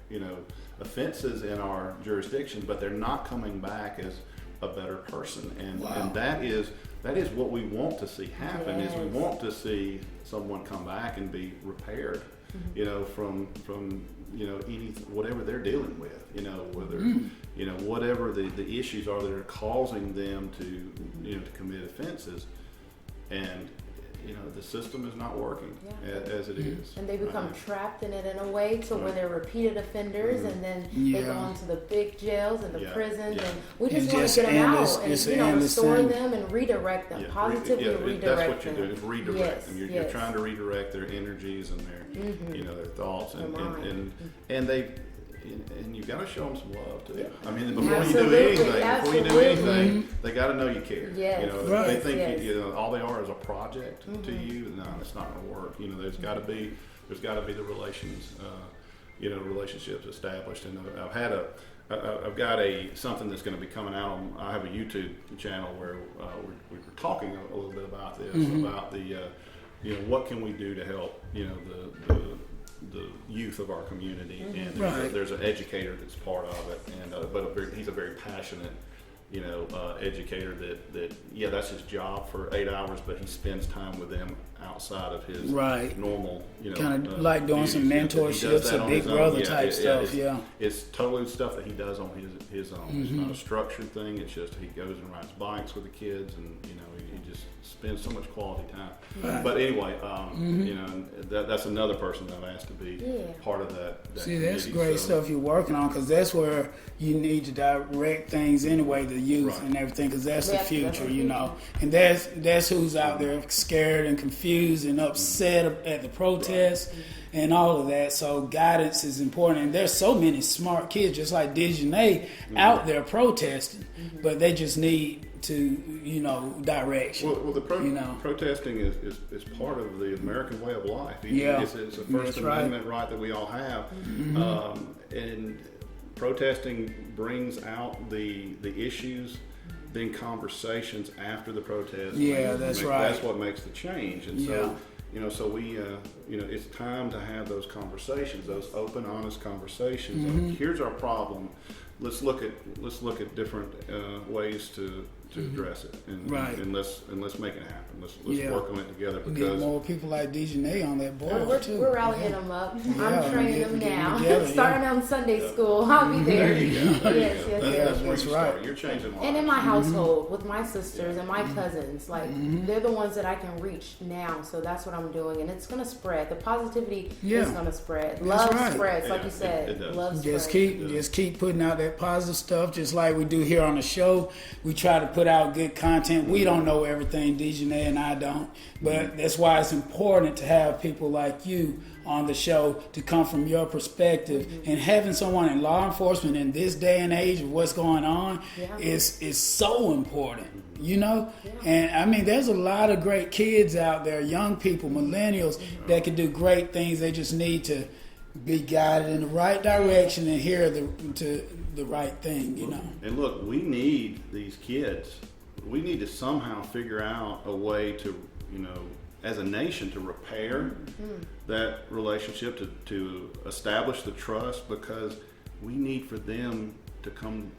offenses in our jurisdiction, but they're not coming back as a better person. And that is what we want to see happen. Is we want to see someone come back and be repaired, from whatever they're dealing with, whether whatever the issues are that are causing them to commit offenses, and the system is not working as it is. And they become trapped in it in a way to where they're repeated offenders, and then they go into the big jails and the prisons, and we just want to get them out and restore them and redirect them, positively redirect them. That's what you're doing, is redirect them. You're trying to redirect their energies and their their thoughts, and you've got to show them some love too. I mean, before you do anything, they got to know you care. If they think all they are is a project to you, no, it's not going to work. There's got to be the relationships established. And I've got something that's going to be coming out on. I have a YouTube channel where we were talking a little bit about this, about the what can we do to help the youth of our community, and there's an educator that's part of it, and he's a very passionate educator that that's his job for 8 hours, but he spends time with them outside of his normal kind of like doing some mentorships and big brother type stuff. It's totally stuff that he does on his own. It's not a structured thing. It's just he goes and rides bikes with the kids, and he just spends so much quality time. But anyway, that's another person that I've asked to be part of that. See, that's great stuff you're working on, because that's where you need to direct things anyway, the youth and everything, because that's the future, and that's who's out there scared and confused and upset at the protests and all of that. So guidance is important, and there's so many smart kids just like Dejanay out there protesting, but they just need to direction. Well, the protesting is part of the American way of life. It's a First Amendment right that we all have, and protesting brings out the issues. Then conversations after the protest. That's right. That's what makes the change, and so so we it's time to have those conversations, those open, honest conversations. Here's our problem. Let's look at different ways to to address it, and let's make it happen. Let's work on it together, We because need more people like Dejanay on that board too. We're rallying them up. I'm training them now. Together, Starting on Sunday school, I'll be there. Yes. That's where you right. start. You're changing lives. And in my household, with my sisters and my cousins, like they're the ones that I can reach now. So that's what I'm doing, and it's gonna spread. The positivity is gonna spread. Love spreads, like you said. It does. Love Just spreads. keep putting out that positive stuff, just like we do here on the show. We try to put out good content. We don't know everything, Dejanay and I don't, but that's why it's important to have people like you on the show to come from your perspective, and having someone in law enforcement in this day and age of what's going on is so important, you know. And I mean, there's a lot of great kids out there, young people, millennials, that can do great things. They just need to be guided in the right direction and hear the right thing, you know. And look, we need these kids. We need to somehow figure out a way to, you know, as a nation, to repair that relationship, to establish the trust, because we need for them to come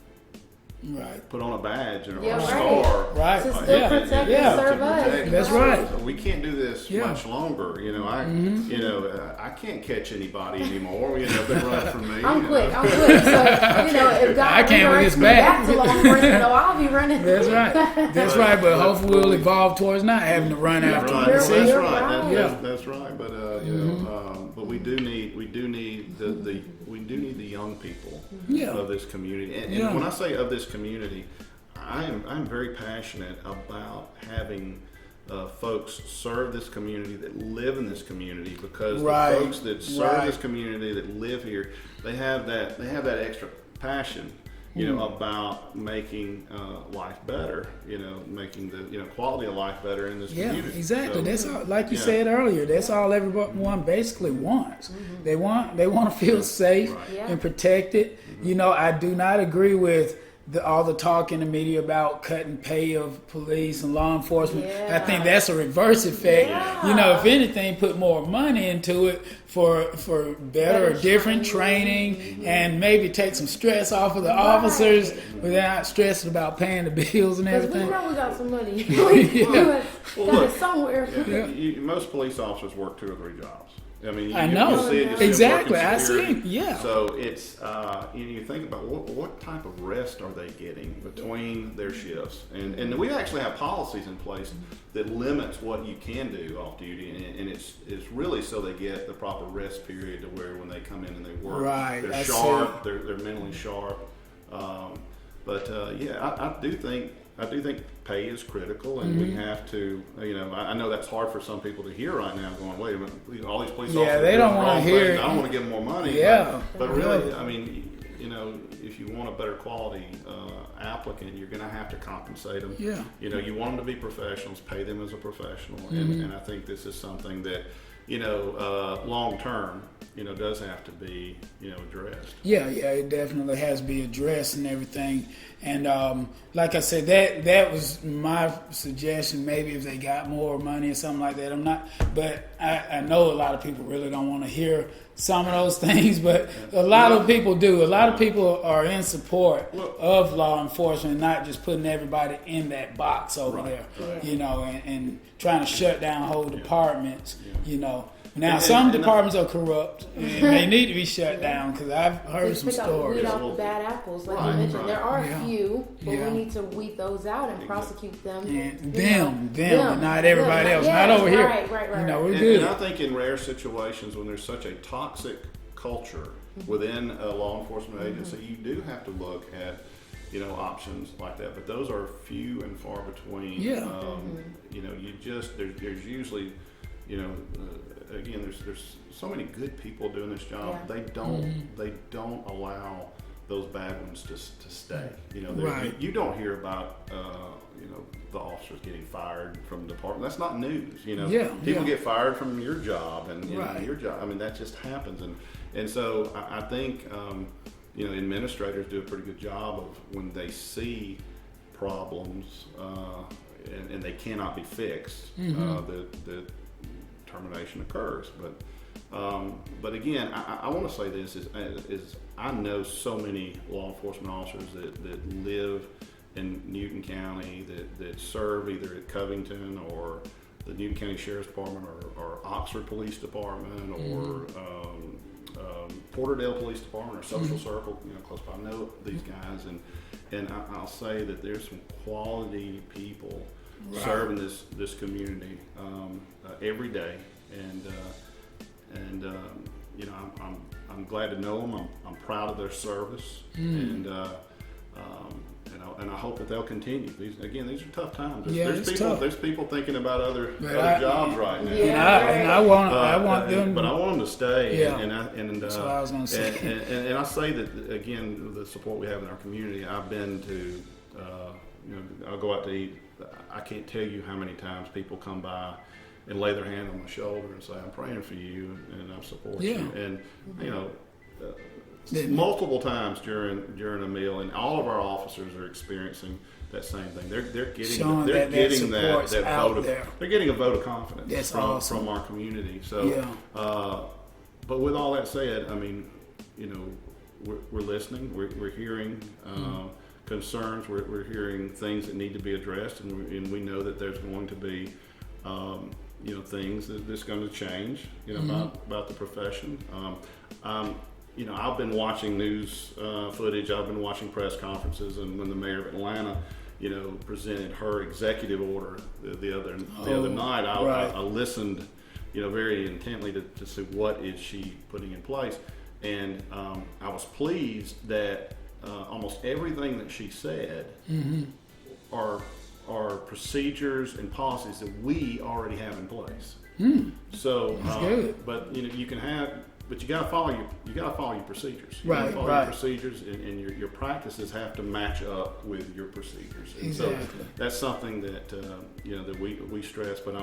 put on a badge or a star. Right. To still protect and serve us. That's right. So we can't do this much longer. You know, I can't catch anybody anymore. You know, if they run from me. I'm quick. So, you know, if God I can't with his me back. back to law enforcement, I'll be running. That's right. That's right. But hopefully we'll evolve towards not having to run after them. That's right. Right. That's right. But you know, but we do need the young people of this community. And when I say of this community, I'm very passionate about having folks serve this community, that live in this community, because the folks that serve this community, that live here, they have that extra passion, you know, about making life better, you know, making the quality of life better in this community. Yeah, exactly. So, that's all, like you said earlier. That's all everyone basically wants. They want to feel safe and protected. You know, I do not agree with all the talk in the media about cutting pay of police and law enforcement. I think that's a reverse effect. You know, if anything, put more money into it for better or different training, and maybe take some stress off of the officers without stressing about paying the bills and everything. We know we got some money. We got it somewhere. Most police officers work 2 or 3 jobs. I mean, I know. You see it, you Exactly. see I see it. Yeah. So it's you think about what type of rest are they getting between their shifts, and we actually have policies in place that limits what you can do off duty, and it's really so they get the proper rest period, to where when they come in and they work, they're sharp, they're mentally sharp. But I do think pay is critical, and we have to, you know, I know that's hard for some people to hear right now, going, wait a minute, all these police officers, they don't want to hear it. I don't want to give them more money. But really, I mean, you know, if you want a better quality applicant, you're going to have to compensate them. You know, you want them to be professionals, pay them as a professional, and I think this is something that, you know, long term, you know, does have to be, you know, addressed. Yeah, it definitely has to be addressed and everything. And like I said, that was my suggestion. Maybe if they got more money or something like that. But I know a lot of people really don't want to hear some of those things, but a lot of people do. A lot of people are in support of law enforcement, not just putting everybody in that box over there, you know, and trying to shut down whole departments, you know. Now, some departments are corrupt, and they need to be shut down, because I've heard some stories. Weed off the bad apples, like you mentioned. There are a few, but we need to weed those out and prosecute them. And them, but not everybody else. Not over here. Right. You know, we're good. And I think in rare situations, when there's such a toxic culture within a law enforcement agency, you do have to look at, you know, options like that. But those are few and far between. You know, there's usually, you know, again, there's so many good people doing this job. They don't allow those bad ones to stay. You know, you don't hear about you know, the officers getting fired from the department. That's not news. You know, people get fired from your job and your job. I mean, that just happens. And so I think you know, administrators do a pretty good job of, when they see problems and they cannot be fixed, the termination occurs. But again, I want to say this is I know so many law enforcement officers that live in Newton County that serve either at Covington or the Newton County Sheriff's Department or Oxford Police Department or Porterdale Police Department or Social Circle, close by. I know these guys, and I'll say that there's some quality people serving this community every day, and I'm glad to know them. I'm proud of their service, and I hope that they'll continue. These are tough times. There's people thinking about other jobs right now. And I want them. But I want them to stay. Yeah. That's what I was going to say. And I say that again, the support we have in our community. I've been to, I'll go out to eat. I can't tell you how many times people come by and lay their hand on my shoulder and say, "I'm praying for you and I support you." And multiple times during a meal, and all of our officers are experiencing that same thing. They're getting they're getting a vote of confidence from our community. So, but with all that said, I mean, we're listening. We're hearing concerns. We're hearing things that need to be addressed, and we know that there's going to be things that's going to change. About the profession. I've been watching news footage. I've been watching press conferences, and when the mayor of Atlanta, presented her executive order the other night, I listened, very intently to see what is she putting in place, and I was pleased that almost everything that she said are procedures and policies that we already have in place. So, but you can have. But you got to follow your procedures. You got to follow your procedures, and your practices have to match up with your procedures. And so that's something that that we stress. But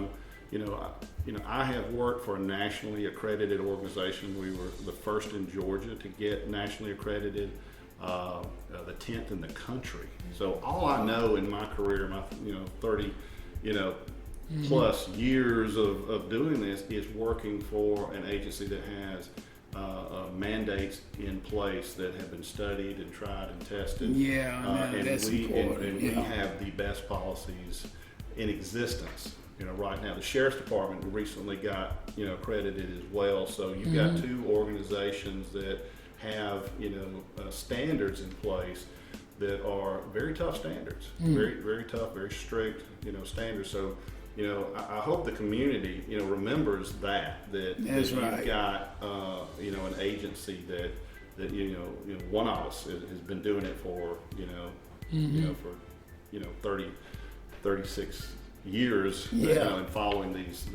I have worked for a nationally accredited organization. We were the first in Georgia to get nationally accredited, the 10th in the country. So all I know in my career, my 30 plus years of doing this is working for an agency that has mandates in place that have been studied and tried and tested. That's important. And we have the best policies in existence. Right now, the Sheriff's Department recently got accredited as well. So you've got two organizations that have standards in place that are very tough standards, very very tough, very strict standards. So I hope the community remembers that you've got an agency that one of us has been doing it for 36 years and following these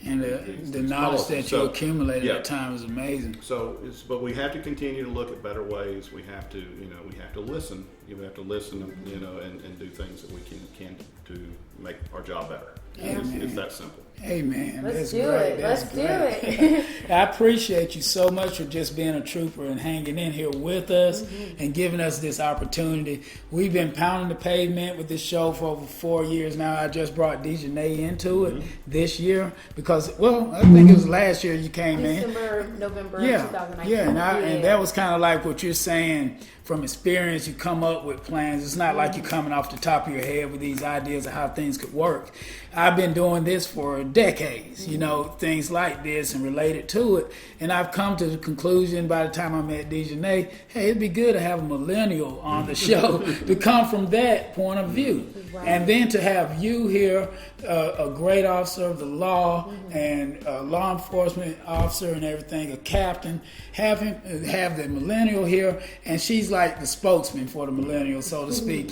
and the knowledge that you accumulated at time is amazing. So, but we have to continue to look at better ways. We have to, we have to listen. You have to listen, and do things that we can to make our job better. It's that simple. Amen. Let's do it. I appreciate you so much for just being a trooper and hanging in here with us and giving us this opportunity. We've been pounding the pavement with this show for over 4 years now. I just brought Dejanay into it this year because, I think it was last year you came November 2019. And that was kind of like what you're saying. From experience, you come up with plans. It's not like you're coming off the top of your head with these ideas of how things could work. I've been doing this for decades, things like this and related to it. And I've come to the conclusion by the time I met Dejanay, hey, it'd be good to have a millennial on the show to come from that point of view. Right. And then to have you here, a great officer of the law and a law enforcement officer and everything, a captain, have the millennial here, and she's like the spokesman for the millennial, so to speak,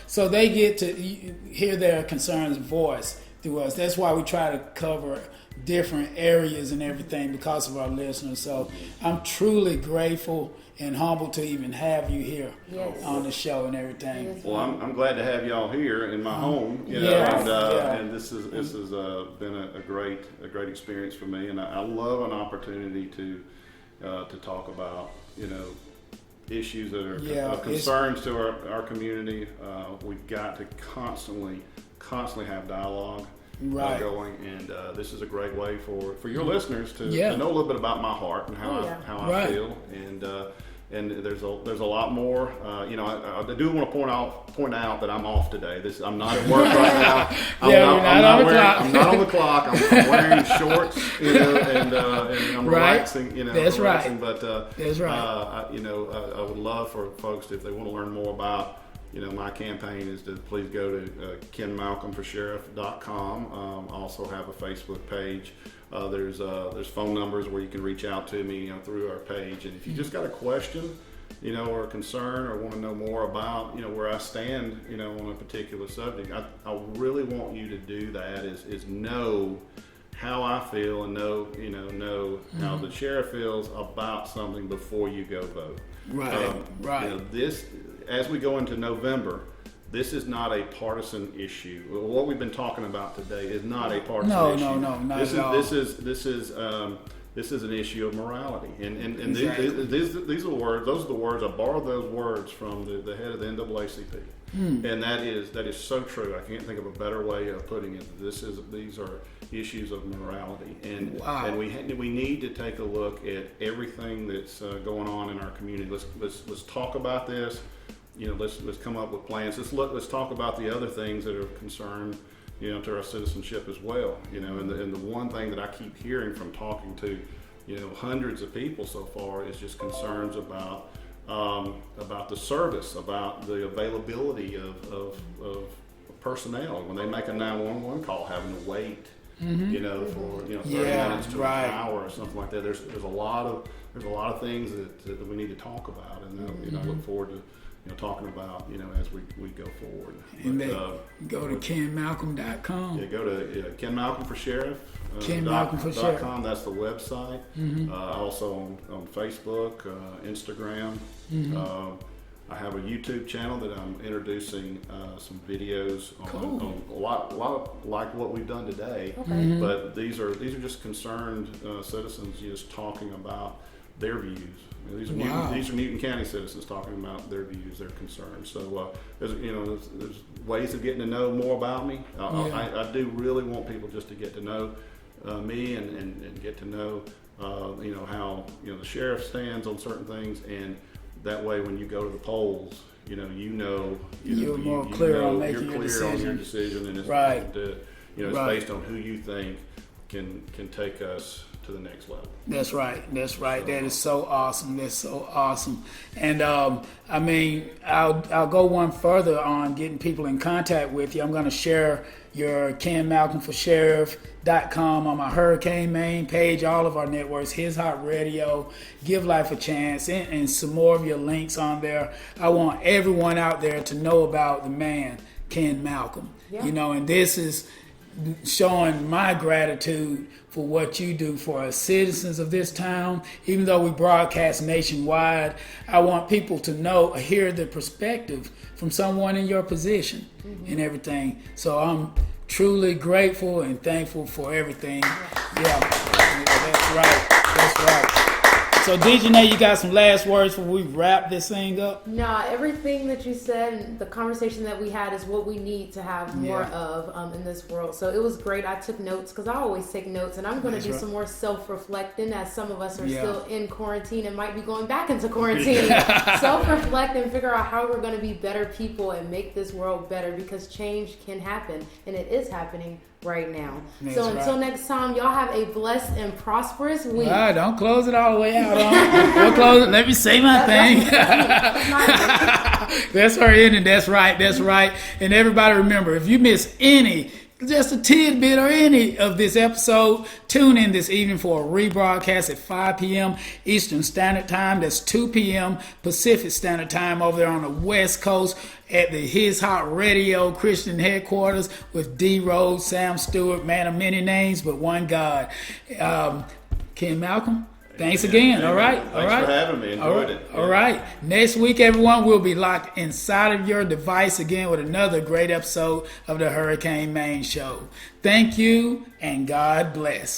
so they get to hear their concerns voiced through us. That's why we try to cover different areas and everything because of our listeners. So I'm truly grateful and humbled to even have you here on the show and everything. Well, I'm glad to have y'all here in my home, and this has been a great experience for me, and I love an opportunity to talk about issues that are of concerns to our community. We've got to constantly have dialogue going, and this is a great way for your listeners to know a little bit about my heart and how I feel, and there's a lot more. I do want to point out that I'm off today. I'm not at work right now. I'm not on the clock. I'm wearing shorts, and I'm relaxing. That's relaxing. Right. But that's right. I would love for folks, if they want to learn more about, my campaign, is to please go to KenMalcomForSheriff.com. I also have a Facebook page. There's phone numbers where you can reach out to me, through our page. And if you just got a question, or a concern, or want to know more about, where I stand, on a particular subject, I really want you to do that. Is know how I feel, and know how the sheriff feels about something before you go vote. Right. Right. This, as we go into November, this is not a partisan issue. What we've been talking about today is not a partisan issue. No, not at all. This is an issue of morality, and Exactly. these are the words. Those are the words. I borrowed those words from the head of the NAACP, and that is so true. I can't think of a better way of putting it. These are issues of morality, and we need to take a look at everything that's going on in our community. Let's talk about this. Let's come up with plans. Let's talk about the other things that are concerned, to our citizenship as well. And the one thing that I keep hearing from talking to, hundreds of people so far, is just concerns about the service, about the availability of personnel when they make a 911 call, having to wait, for 30 minutes to an hour or something like that. There's a lot of things that we need to talk about, and I look forward to talking about, as we go forward. And go to KenMalcom.com. Yeah, go to KenMalcom for Sheriff. KenMalcom.com. That's the website. Also on Facebook, Instagram. I have a YouTube channel that I'm introducing some videos on a lot of like what we've done today. Okay. But these are just concerned citizens just talking about their views. These are Newton County citizens talking about their views, their concerns. So there's ways of getting to know more about me. I do really want people just to get to know me and get to know how the sheriff stands on certain things, and that way when you go to the polls, you're more clear on making your decision, and it's it's based on who you think can take us to the next level. That's right. That is so awesome. And I'll go one further on getting people in contact with you. I'm going to share your KenMalcomForSheriff.com on my Hurricane Maine page, all of our networks, His Hot Radio, Give Life a Chance, and some more of your links on there. I want everyone out there to know about the man, Ken Malcom. Yeah. And this is showing my gratitude for what you do for us citizens of this town. Even though we broadcast nationwide, I want people to hear the perspective from someone in your position and everything. So I'm truly grateful and thankful for everything. Yeah, that's right. So, Dejanay, you got some last words before we wrap this thing up? Nah, everything that you said and the conversation that we had is what we need to have more of in this world. So it was great. I took notes because I always take notes, and I'm going to do some more self-reflecting as some of us are still in quarantine and might be going back into quarantine. Self-reflect and figure out how we're going to be better people and make this world better, because change can happen, and it is happening right now. That's until next time, y'all have a blessed and prosperous week. All right, don't close it all the way out. We'll close it. Let me say my thing. That's her ending. That's right. And everybody remember, if you miss just a tidbit or any of this episode, tune in this evening for a rebroadcast at 5 p.m. Eastern Standard Time. That's 2 p.m. Pacific Standard Time over there on the West Coast at the His Hot Radio Christian headquarters with D. Rhodes, Sam Stewart, man of many names, but one God. Ken Malcom, thanks again. All right. Thanks for having me. Enjoyed it. All right. Next week, everyone, we'll be locked inside of your device again with another great episode of the Hurricane Maine Show. Thank you, and God bless.